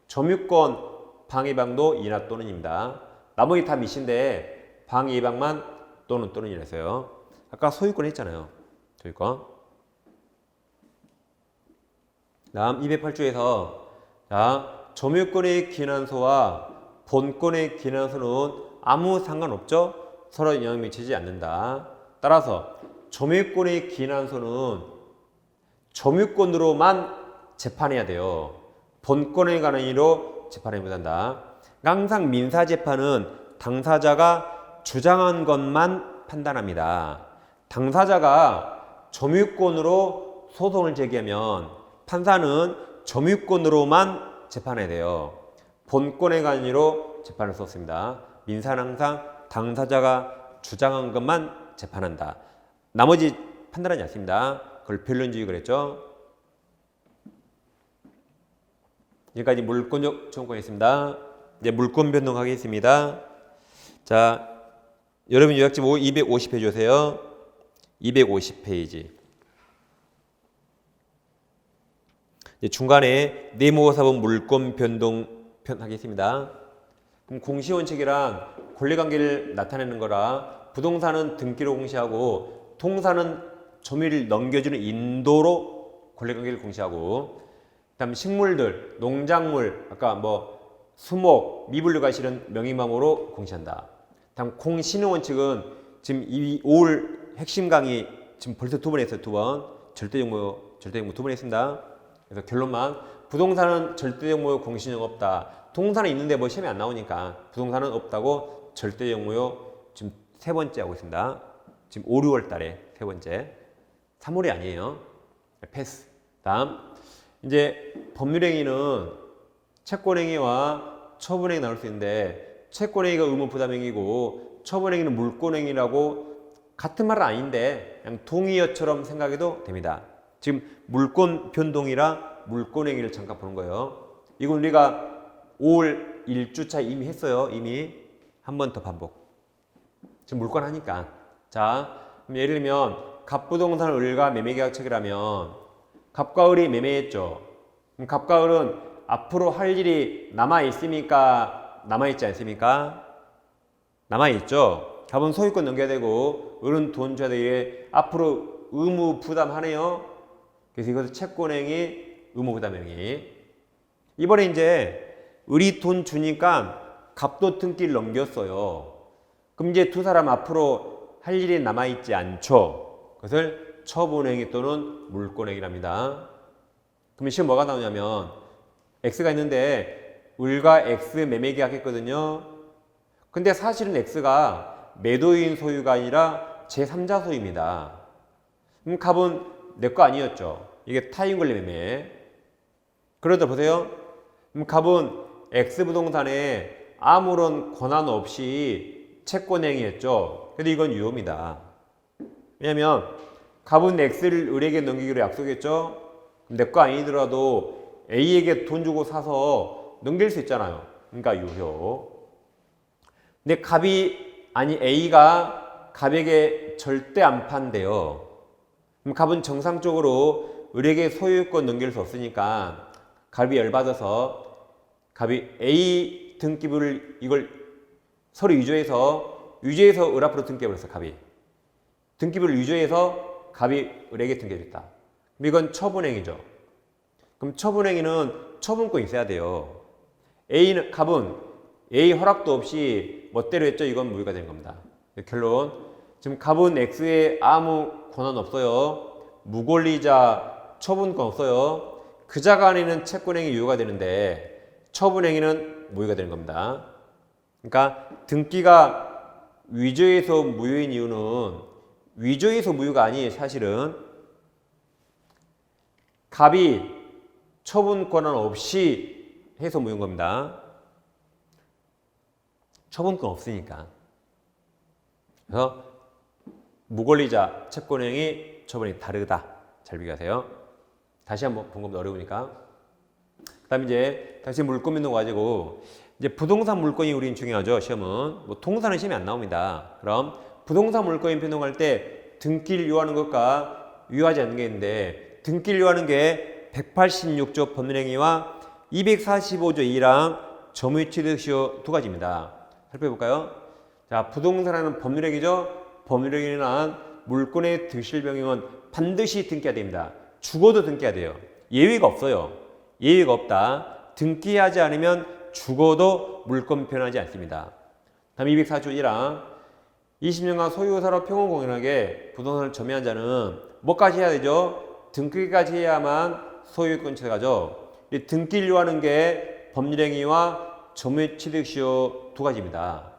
점유권 방해방도 이나 또는입니다. 나머지 다 미시인데 방해방만 또는이랬어요. 아까 소유권 했잖아요. 소유권. 다음 208조에서 점유권의 기난소와 본권의 기난소는 아무 상관없죠. 서로 영향 미치지 않는다. 따라서 점유권의 기난소는 점유권으로만 재판해야 돼요. 본권에 관한 일로 재판해 못한다. 항상 민사재판은 당사자가 주장한 것만 판단합니다. 당사자가 점유권으로 소송을 제기하면 판사는 점유권으로만 재판해야 돼요. 본권에 관한 일로 재판을 썼습니다. 민사는 항상 당사자가 주장한 것만 재판한다. 나머지 판단하지 않습니다. 그걸 변론주의 그랬죠. 여기까지 물권 청구권이 있습니다. 이제 물권 변동하겠습니다. 자, 여러분 요약집 250페이지 오세요. 250페이지. 중간에 내모사본 물권 변동 하겠습니다. 그럼 공시원칙이랑 권리관계를 나타내는 거라 부동산은 등기로 공시하고 통사는 점유를 넘겨주는 인도로 권리관계를 공시하고 그다음 식물들, 농작물, 아까 수목, 미분류가 실은 명의망으로 공시한다. 다음 공신의 원칙은 지금 이 5월 핵심 강의 지금 벌써 2번 했어요. 2번. 절대적무효 2번 했습니다. 그래서 결론만 부동산은 절대적무효 공신력 없다. 동산은 있는데 시험이 안 나오니까 부동산은 없다고 절대적무효 지금 3번째 하고 있습니다. 지금 5, 6월 달에 3번째. 3월이 아니에요. 패스. 다음 이제 법률행위는 채권행위와 처분행위 나올 수 있는데 채권행위가 의무부담행위고 처분행위는 물권행위라고 같은 말은 아닌데 그냥 동의어처럼 생각해도 됩니다. 지금 물권 변동이라 물권행위를 잠깐 보는 거예요. 이건 우리가 5월 1주차 이미 했어요. 이미 한 번 더 반복. 지금 물권 하니까 자, 그럼 예를 들면 갑부동산 을과 매매계약 체결하면 갑과 을이 매매했죠. 그럼 갑과 을은 앞으로 할 일이 남아있습니까? 남아있지 않습니까? 남아있죠. 갑은 소유권 넘겨야 되고 을은 돈 줘야 되기에 앞으로 의무 부담하네요. 그래서 이것은 채권행위, 의무 부담행위. 이번에 이제 을이 돈 주니까 갑도 등기를 넘겼어요. 그럼 이제 두 사람 앞으로 할 일이 남아있지 않죠. 그것을 처분행위 또는 물권행위랍니다. 그럼 시험 뭐가 나오냐면 X가 있는데 을과 X 매매 계약했거든요. 근데 사실은 X가 매도인 소유가 아니라 제3자 소유입니다. 그럼 갑은 내 거 아니었죠. 이게 타인 권리 매매. 그러다 보세요. 그럼 갑은 X 부동산에 아무런 권한 없이 채권행위했죠. 근데 이건 유효입니다. 왜냐면 갑은 X를 을에게 넘기기로 약속했죠. 내 거 아니더라도 A에게 돈 주고 사서 넘길 수 있잖아요. 그러니까 유효. 근데 A가 갑에게 절대 안 판대요. 그럼 갑은 정상적으로 을에게 소유권 넘길 수 없으니까 갑이 열받아서 갑이 A 등기부를 이걸 서로 유죄해서 을 앞으로 등기해버렸어. 갑이 등기부를 유죄해서 갑이 을에게 등기해줬다. 그럼 이건 처분행위죠. 그럼 처분행위는 처분권이 있어야 돼요. 갑은 A 허락도 없이 멋대로 했죠. 이건 무효가 되는 겁니다. 결론. 지금 갑은 X에 아무 권한 없어요. 무권리자 처분권 없어요. 그자가 안에는 채권행위 유효가 되는데 처분행위는 무효가 되는 겁니다. 그러니까 등기가 위조에서 무효인 이유는 위조에서 무효가 아니에요. 사실은 갑이 처분 권한 없이 해서 무효인 겁니다. 처분권 없으니까. 그래서 무권리자 채권행위 처분이 다르다. 잘 비교하세요. 다시 한번 본 것보다 어려우니까. 그다음 이제 다시 물권 변동 가지고 이제 부동산 물권이 우린 중요하죠. 시험은 뭐 통산은 시험이 안 나옵니다. 그럼 부동산 물권이 변동할 때 등기를 요하는 것과 유효하지 않는 게 있는데 등기를 요하는 게 186조 법률행위와 245조 2랑 점유취득시효 두 가지입니다. 살펴볼까요? 자, 부동산은 법률행위죠. 법률행위는 물권의 득실병행은 반드시 등기해야 됩니다. 죽어도 등기해야 돼요. 예외가 없어요. 예외가 없다. 등기하지 않으면 죽어도 물권 변하지 않습니다. 다음 204조 1항 20년간 소유사로 평온공연하게 부동산을 점유한 자는 뭐까지 해야 되죠? 등기까지 해야만 소유권 취득하죠. 이 등기를 요하는 게 법률행위와 점유취득시효 두 가지입니다.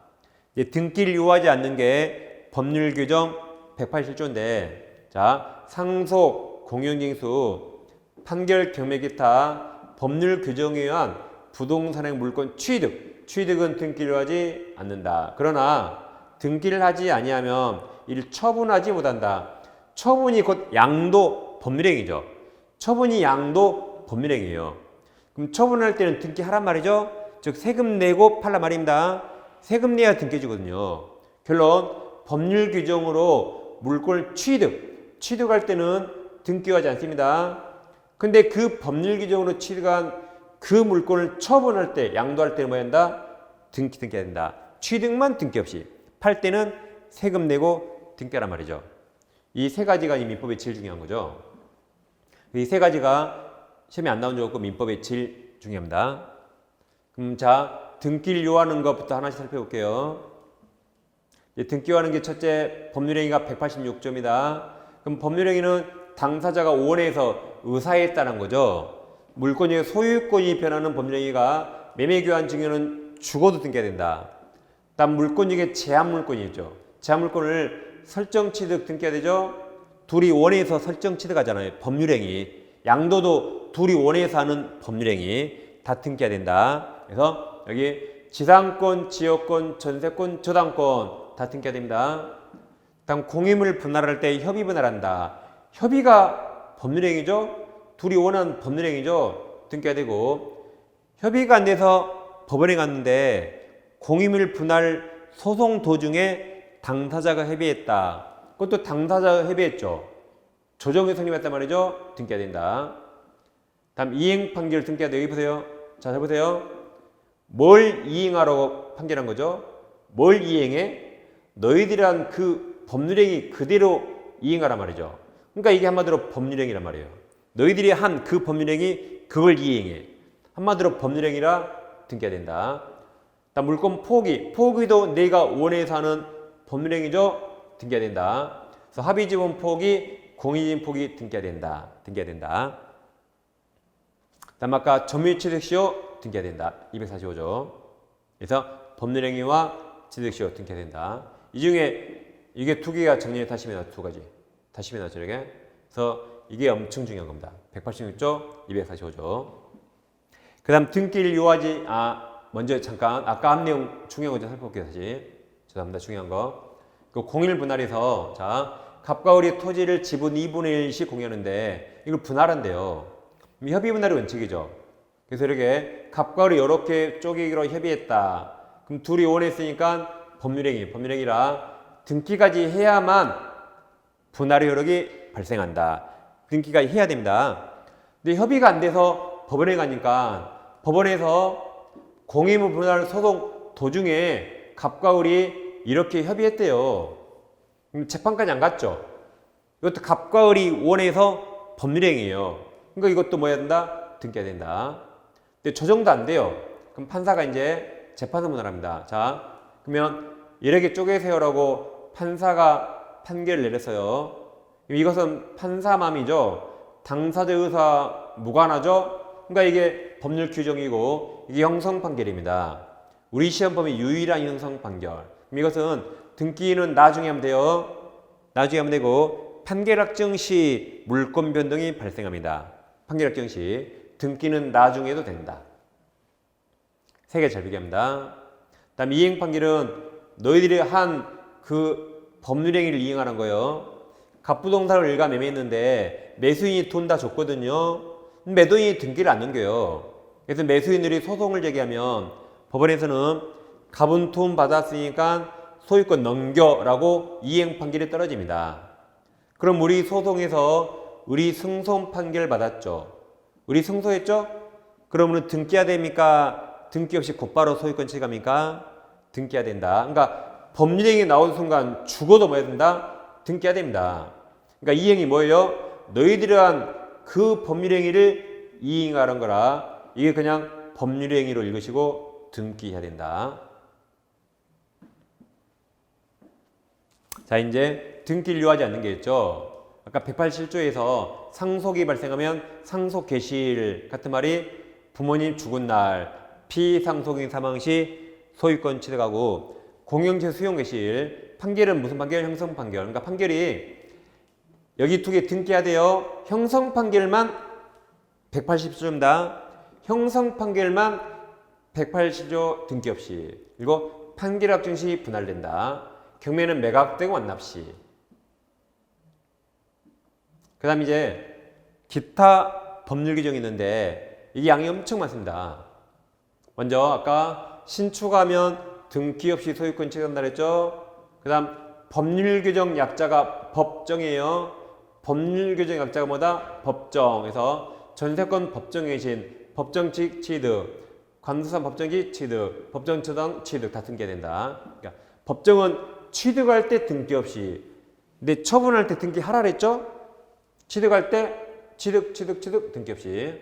등기를 요하지 않는 게 법률 규정 187조인데 자, 상속, 공영징수, 판결, 경매 기타 법률 규정에 의한 부동산의 물권 취득은 등기를 하지 않는다. 그러나 등기를 하지 아니하면 이를 처분하지 못한다. 처분이 곧 양도 법률행위죠. 처분이 양도 법률행위예요. 그럼 처분할 때는 등기하란 말이죠. 즉 세금 내고 팔란 말입니다. 세금 내야 등기해주거든요. 결론 법률 규정으로 물권을 취득할 때는 등기하지 않습니다. 근데 그 법률 규정으로 취득한 그 물권을 처분할 때 양도할 때는 뭐 한다? 등기해야 된다. 취득만 등기 없이 팔 때는 세금 내고 등기하란 말이죠. 이 세 가지가 이 민법의 제일 중요한 거죠. 이 세 가지가 시험에 안 나온 적 없고 민법의 제일 중요합니다. 그럼 자, 등기를 요하는 것부터 하나씩 살펴볼게요. 등기요하는 게 첫째 법률행위가 186조입니다. 그럼 법률행위는 당사자가 원해서 의사했다는 거죠. 물권 중에 소유권이 변하는 법률행위가 매매교환 증여는 죽어도 등기해야 된다. 다음 물권 중에 제한물권이 있죠. 제한물권을 설정취득 등기해야 되죠. 둘이 원해서 설정취득하잖아요. 법률행위. 양도도 둘이 원해서 하는 법률행위 다 등기해야 된다. 그래서 여기 지상권, 지역권, 전세권, 저당권 다 등기해야 됩니다. 다음 공유물 분할할 때 협의 분할한다. 협의가 법률행위죠. 둘이 원하는 법률행위죠. 등기해야 되고 협의가 안 돼서 법원에 갔는데 공유물 분할 소송 도중에 당사자가 협의했다. 그것도 당사자가 협의했죠. 조정이 성립했단 말이죠. 등기해야 된다. 다음 이행 판결 등기해야 돼요. 여기 보세요. 자, 잘 보세요. 뭘 이행하라고 판결한 거죠? 뭘 이행해? 너희들이 한 그 법률행위 그대로 이행하란 말이죠. 그러니까 이게 한마디로 법률행위란 말이에요. 너희들이 한 그 법률행위 그걸 이행해. 한마디로 법률행위라 등기해야 된다. 다음 물권 포기. 포기도 내가 원해서 하는 법률행위죠. 등기해야 된다. 그래서 합의지분 포기, 공의지분 포기 등기해야 된다. 등기해야 된다. 다음 아까 점유취득시효 등기해야 된다. 245조. 그래서 법률행위와 취득시효 등기해야 된다. 이 중에 이게 두 개가 정리해 다시면 나왔죠. 두 가지. 다시면 나왔죠. 이렇게. 그래서 이게 엄청 중요한 겁니다. 186조, 245조. 그 다음 등기를 요하지, 먼저 잠깐, 아까 한 내용 중요한 거 좀 살펴볼게요. 다시. 죄송합니다. 중요한 거. 그 공일 분할에서, 자, 갑과 을이 토지를 지분 2분의 1씩 공유하는데, 이걸 분할한대요. 협의 분할의 원칙이죠. 그래서 이렇게 갑과 을이 이렇게 쪼개기로 협의했다. 그럼 둘이 원했으니까 법률행위라 등기까지 해야만 분할의 효력이 발생한다. 등기가 해야 됩니다. 근데 협의가 안 돼서 법원에 가니까 법원에서 공의무 분할 소송 도중에 갑과 을이 이렇게 협의했대요. 그럼 재판까지 안 갔죠. 이것도 갑과 을이 원해서 법률행위예요. 그러니까 이것도 뭐 해야 된다? 등기해야 된다. 근데 조정도 안 돼요. 그럼 판사가 이제 재판을 분할합니다. 자, 그러면 이렇게 쪼개세요라고 판사가 판결을 내렸어요. 이것은 판사 맘이죠. 당사자 의사 무관하죠. 그러니까 이게 법률 규정이고 이게 형성 판결입니다. 우리 시험법의 유일한 형성 판결. 이것은 등기는 나중에 하면 돼요. 나중에 하면 되고 판결 확정 시 물권 변동이 발생합니다. 판결 확정 시 등기는 나중에도 된다. 세 개 잘 비교합니다. 다음 이행 판결은 너희들이 한 그 법률행위를 이행하는 거예요. 갑부동산을 일가 매매했는데 매수인이 돈 다 줬거든요. 매도인이 등기를 안 넘겨요. 그래서 매수인들이 소송을 제기하면 법원에서는 갑은 돈 받았으니까 소유권 넘겨라고 이행 판결이 떨어집니다. 그럼 우리 소송에서 우리 승소 판결 받았죠. 우리 승소했죠? 그러면 등기해야 됩니까? 등기 없이 곧바로 소유권 취득합니까? 등기해야 된다. 그러니까 법률행위 나오는 순간 죽어도 뭐 해야 된다? 등기해야 됩니다. 그러니까 이행이 뭐예요? 너희들이 한 그 법률행위를 이행하는 거라 이게 그냥 법률행위로 읽으시고 등기해야 된다. 자, 이제 등기를 요하지 않는 게 있죠. 아까 187조에서 상속이 발생하면 상속 개시일 같은 말이 부모님 죽은 날, 피상속인 사망 시 소유권 취득하고 공영채 수용 개시일, 판결은 무슨 판결? 형성 판결. 그러니까 판결이 여기 두 개 등기해야 돼요. 형성 판결만 180조입니다. 형성 판결만 180조 등기 없이. 그리고 판결 확정 시 분할된다. 경매는 매각되고 완납 시. 그 다음 이제 기타 법률 규정이 있는데 이게 양이 엄청 많습니다. 먼저 아까 신축하면 등기 없이 소유권 취득한다 그랬죠. 그 다음 법률 규정 약자가 법정이에요. 법률 규정 약자가 뭐다? 법정에서 전세권 법정이신 법정직 취득, 관두산 법정기 취득, 법정처당 취득 다 등기해야 된다. 그러니까 법정은 취득할 때 등기 없이, 근데 처분할 때 등기하라 그랬죠? 취득할 때 취득 등기 없이.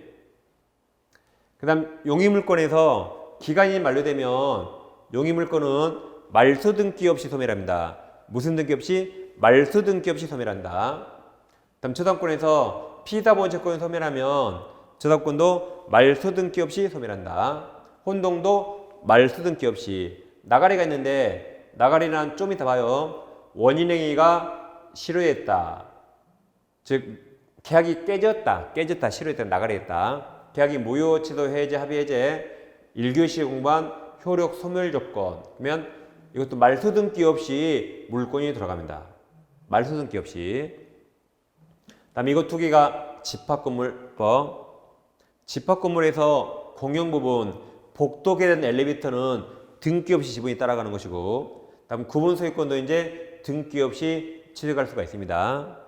그 다음 용의물권에서 기간이 만료되면 용의물권은 말소 등기 없이 소멸합니다. 무슨 등기 없이? 말소 등기 없이 소멸한다. 다음 저당권에서 피담보원 채권을 소멸하면 저당권도 말소 등기 없이 소멸한다. 혼동도 말소 등기 없이. 나가리가 있는데 나가리는 좀 이따 봐요. 원인행위가 실효했다. 즉 계약이 깨졌다. 실효했다. 나가리했다. 계약이 무효, 취소, 해제, 합의, 해제 1교시 공부한 효력 소멸 조건. 그러면 이것도 말소 등기 없이 물권이 들어갑니다. 말소 등기 없이. 다음 이거 두 개가 집합건물법. 집합건물에서 공용 부분 복도계 된 엘리베이터는 등기 없이 지분이 따라가는 것이고 다음 구분 소유권도 이제 등기 없이 취득할 수가 있습니다.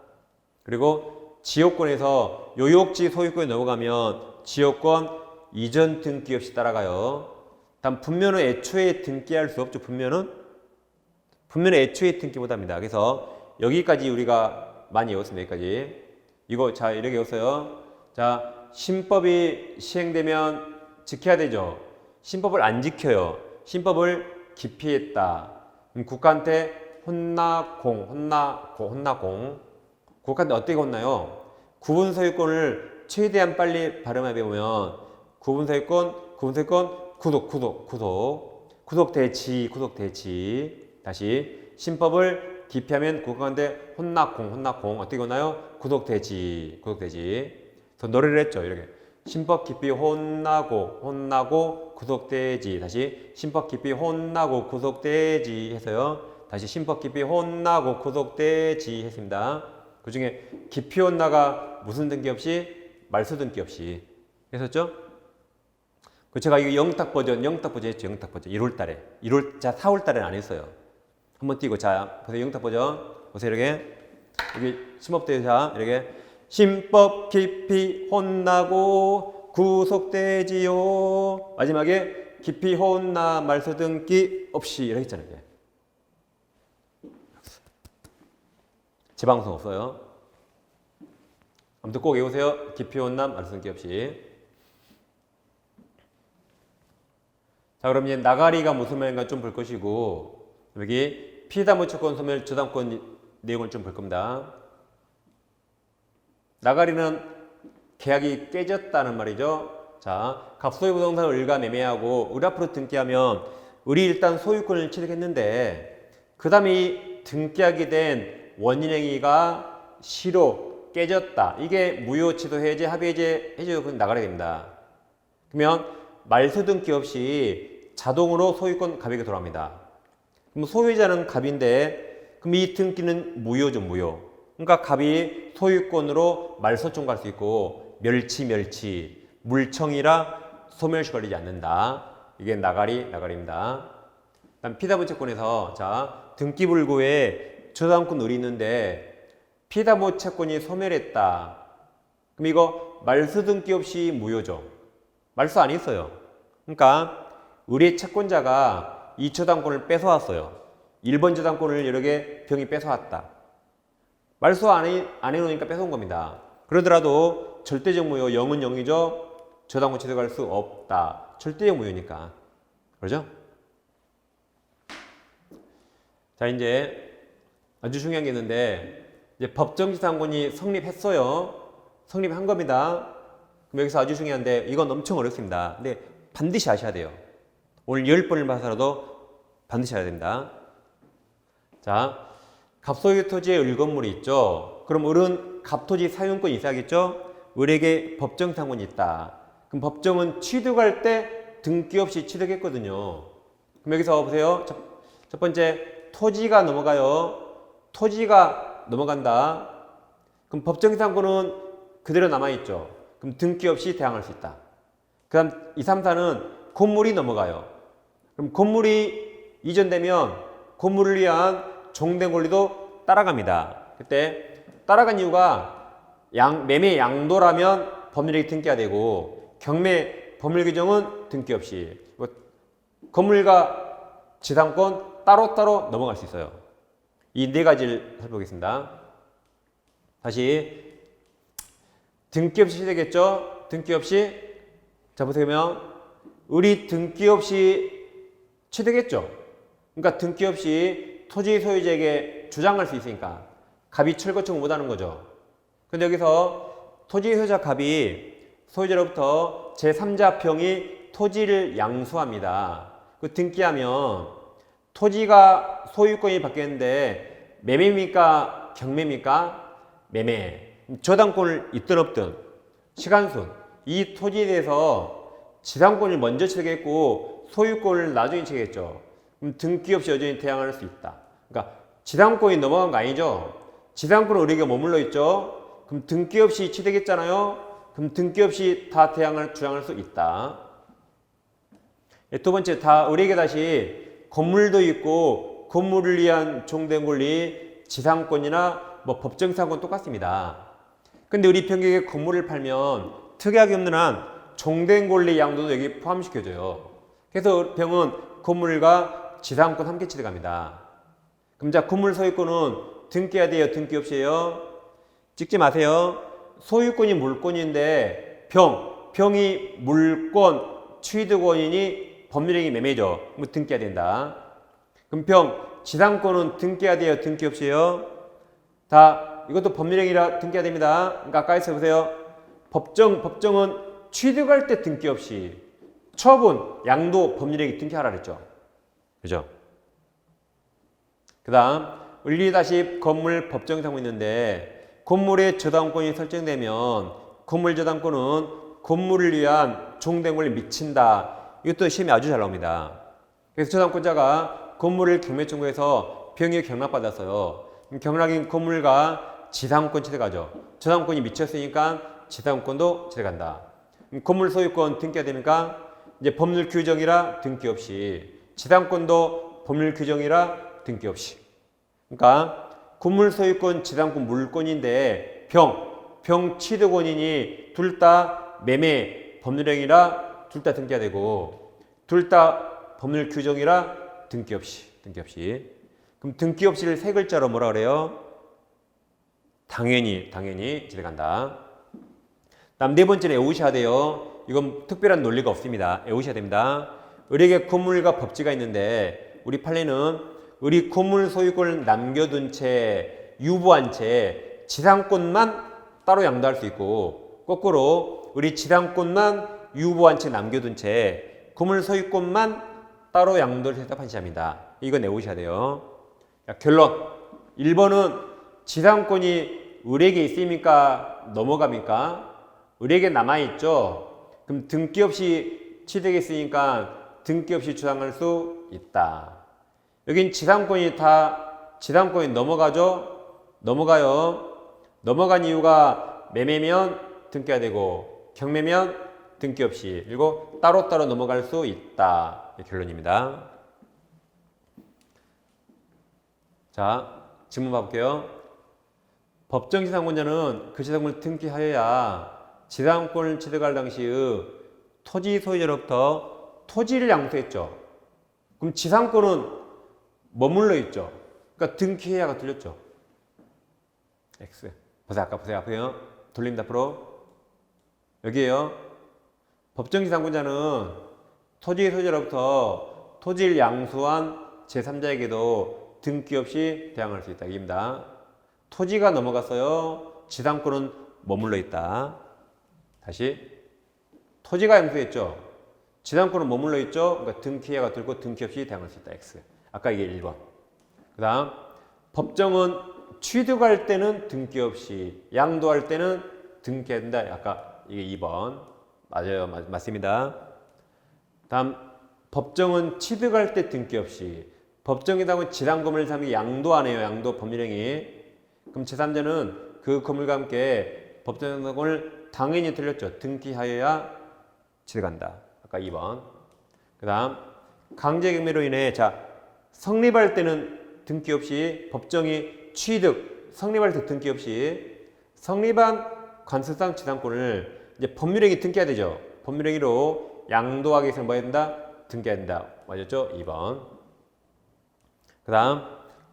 그리고 지역권에서 요역지 소유권에 넘어가면 지역권 이전 등기 없이 따라가요. 다음 분면은 애초에 등기할 수 없죠. 분면은 애초에 등기 못합니다. 그래서 여기까지 우리가 많이 외웠습니다. 여기까지. 이거 자 이렇게 외웠어요. 자 신법이 시행되면 지켜야 되죠. 신법을 안 지켜요. 신법을 기피했다. 국가한테 혼나공. 국가한테 어떻게 혼나요? 구분 소유권을 최대한 빨리 발음해 보면 구분 소유권 구속대지 다시 신법을 기피하면 국가한테 혼나공 어떻게 혼나요? 구속대지 그래서 노래를 했죠. 이렇게 신법 기피 혼나고 구속대지 다시 신법 기피 혼나고 구속대지 해서요. 다시 신법 기피 혼나고 구속대지 했습니다. 그 중에 기피 혼나가 무슨 등기 없이? 말소 등기 없이 했었죠? 그 제가 이거 영탁 버전 했죠. 영탁 버전 1월달에 4월달에는 안 했어요. 한번 띄고 자 보세요. 영탁 버전 보세요. 이렇게 여기 신법대요. 자 이렇게 신법 기피 혼나고 구속되지요. 마지막에 기피 혼나 말소 등기 없이 이렇게 했잖아요. 재방송 없어요. 아무튼 꼭 외우세요. 기피 혼나 말소 등기 없이. 자 그럼 이제 나가리가 무슨 말인가 좀 볼 것이고 여기 피담보채권 소멸 저당권 내용을 좀 볼 겁니다. 나가리는 계약이 깨졌다는 말이죠. 자, 갑소유 부동산을 을과 매매하고 을 앞으로 등기하면 을이 일단 소유권을 취득했는데 그 다음에 등기하게 된 원인행위가 시로 깨졌다. 이게 무효, 취소, 해제, 합의해제 해제요건 나가게 됩니다. 그러면 말소 등기 없이 자동으로 소유권 갑에게 돌아갑니다. 그럼 소유자는 갑인데 그럼 이 등기는 무효죠, 무효. 그러니까 갑이 소유권으로 말소청구할 수 있고 멸치 물청이라 소멸시 걸리지 않는다. 이게 나가리입니다. 다음 피담보채권에서 자 등기불구에 저당권 을이 있는데 피담보채권이 소멸했다. 그럼 이거 말소 등기 없이 무효죠. 말소 안 했어요. 그러니까 을의 채권자가 이 저당권을 뺏어왔어요. 1번 저당권을 여러 개 병이 뺏어왔다. 말소 안 해놓으니까 뺏어온 겁니다. 그러더라도 절대적 무효, 0은 0이죠. 저당권 취득할 수 없다. 절대적 무효니까. 그러죠? 자, 이제 아주 중요한 게 있는데 이제 법정지상권이 성립했어요. 성립한 겁니다. 그럼 여기서 아주 중요한데 이건 엄청 어렵습니다. 근데 반드시 아셔야 돼요. 오늘 10번을 봐서라도 반드시 알아야 됩니다. 자, 갑소유 토지의 을 건물이 있죠. 그럼 을은 갑토지 사용권이 있어야겠죠. 을에게 법정상권이 있다. 그럼 법정은 취득할 때 등기 없이 취득했거든요. 그럼 여기서 보세요. 첫 번째 토지가 넘어가요. 토지가 넘어간다. 그럼 법정상권은 그대로 남아있죠. 그럼 등기 없이 대항할 수 있다. 그 다음 2, 3, 4는 건물이 넘어가요. 그럼 건물이 이전되면 건물을 위한 종된 권리도 따라갑니다. 그때 따라간 이유가 매매 양도라면 법률에 등기가 되고 경매 법률 규정은 등기 없이 건물과 지상권 따로따로 넘어갈 수 있어요. 이 네 가지를 살펴보겠습니다. 다시 등기 없이 되겠죠? 등기 없이 자 보시면 을이 등기 없이 취득했죠. 그러니까 등기 없이 토지 소유자에게 주장할 수 있으니까 갑이 철거 청구 못하는 거죠. 근데 여기서 토지 소유자 갑이 소유자로부터 제3자 평이 토지를 양수합니다. 그 등기하면 토지가 소유권이 바뀌었는데 매매입니까? 경매입니까? 매매. 저당권을 있든 없든 시간순 이 토지에 대해서 지상권을 먼저 취득했고 소유권을 나중에 취득했죠. 그럼 등기 없이 여전히 대항할 수 있다. 그러니까 지상권이 넘어간 거 아니죠. 지상권은 을에게 머물러 있죠. 그럼 등기 없이 취득했잖아요. 그럼 등기 없이 다 주장할 수 있다. 두 번째 다 을에게 다시 건물도 있고 건물을 위한 종된 권리, 지상권이나 뭐 법정지상권 똑같습니다. 근데 우리 평경에 건물을 팔면 특약이 없는 한 종된 권리 양도도 여기 포함시켜줘요. 그래서 병은 건물과 지상권 함께 취득합니다. 그럼 자, 건물 소유권은 등기해야 돼요? 등기 없이 해요? 찍지 마세요. 소유권이 물권인데 병이 물권, 취득 원인이 법률행위 매매죠. 뭐 등기해야 된다. 그럼 지상권은 등기해야 돼요? 등기 없이 해요? 다 이것도 법률행위라 등기해야 됩니다. 그러니까 아까 해서 보세요. 법정은 취득할 때 등기 없이, 처분, 양도, 법률행위 등기하라 그랬죠. 그죠? 그 다음 을리-10 건물 법정상고 있는데 건물의 저당권이 설정되면 건물 저당권은 건물을 위한 종된 권리에 미친다. 이것도 시험에 아주 잘 나옵니다. 그래서 저당권자가 건물을 경매 청구해서 병이 경락받았어요. 경락인 건물과 지상권 취득하죠. 저당권이 미쳤으니까 지상권도 취득한다. 건물 소유권 등기가 되니까 이제 법률 규정이라 등기 없이, 지상권도 법률 규정이라 등기 없이. 그러니까 건물 소유권, 지상권 물권인데 병 취득 원인이 둘 다 매매 법률행위라 둘 다 등기가 되고, 둘 다 법률 규정이라 등기 없이. 그럼 등기 없이를 세 글자로 뭐라 그래요? 당연히 취득한다. 다음 네 번째는 외우셔야 돼요. 이건 특별한 논리가 없습니다. 외우셔야 됩니다. 을에게 건물과 법지가 있는데 우리 판례는 을이 건물 소유권을 남겨둔 채, 유보한 채 지상권만 따로 양도할 수 있고, 거꾸로 을이 지상권만 유보한 채 남겨둔 채 건물 소유권만 따로 양도를 해서 판시합니다. 이거 외우셔야 돼요. 자, 결론 1번은 지상권이 을에게 있습니까? 넘어갑니까? 을에게 남아있죠. 그럼 등기 없이 취득했으니까 등기 없이 주장할 수 있다. 여긴 지상권이 넘어가죠? 넘어가요. 넘어간 이유가 매매면 등기가 되고 경매면 등기 없이, 그리고 따로따로 넘어갈 수 있다. 결론입니다. 자, 질문 봐볼게요. 법정 지상권자는 그 지상권을 등기하여야 지상권을 취득할 당시의 토지 소유자로부터 토지를 양수했죠. 그럼 지상권은 머물러 있죠. 그러니까 등기해야가 틀렸죠. X. 보세요. 아까 보세요. 앞에요. 돌립니다. 앞으로. 여기에요. 법정 지상권자는 토지 소유자로부터 토지를 양수한 제3자에게도 등기 없이 대항할 수 있다. 이깁니다. 토지가 넘어갔어요. 지상권은 머물러 있다. 다시. 토지가 양수했죠. 지상권은 머물러 있죠. 그러니까 등기해가 들고 등기 없이 대항할 수 있다. X. 아까 이게 1번. 그 다음 법정은 취득할 때는 등기 없이, 양도할 때는 등기해야 된다. 아까 이게 2번. 맞아요. 맞습니다. 다음 법정은 취득할 때 등기 없이, 법정이라고 지상건물을 사면 양도 안 해요. 양도 법률행위. 그럼 제3자는 그 건물과 함께 법정을 당연히 틀렸죠. 등기하여야 취득한다. 아까 2번. 그 다음 강제경매로 인해 성립할 때는 등기 없이, 법정이 취득, 성립할 때 등기 없이, 성립한 관습상 지상권을 이제 법률행위 등기해야 되죠. 법률행위로 양도하기 위해서 뭐 해야 된다? 등기해야 된다. 맞았죠? 2번. 그 다음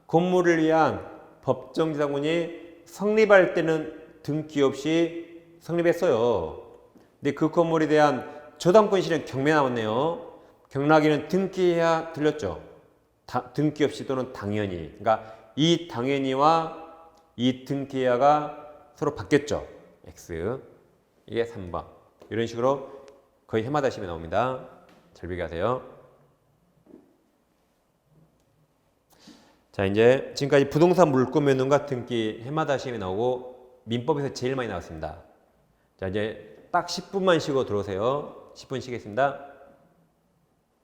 건물을 위한 법정 지상권이 성립할 때는 등기 없이 성립했어요. 근데 그 건물에 대한 저당권 실현 경매 나왔네요. 경락에는 등기해야 들렸죠. 등기 없이 또는 당연히. 그러니까 이 당연히와 이 등기해야가 서로 바뀌었죠. X. 이게 3번. 이런 식으로 거의 해마다 시험에 나옵니다. 잘 비교하세요. 자, 이제 지금까지 부동산 물권 변동과 등기 해마다 시험에 나오고 민법에서 제일 많이 나왔습니다. 자, 이제 딱 10분만 쉬고 들어오세요. 10분 쉬겠습니다.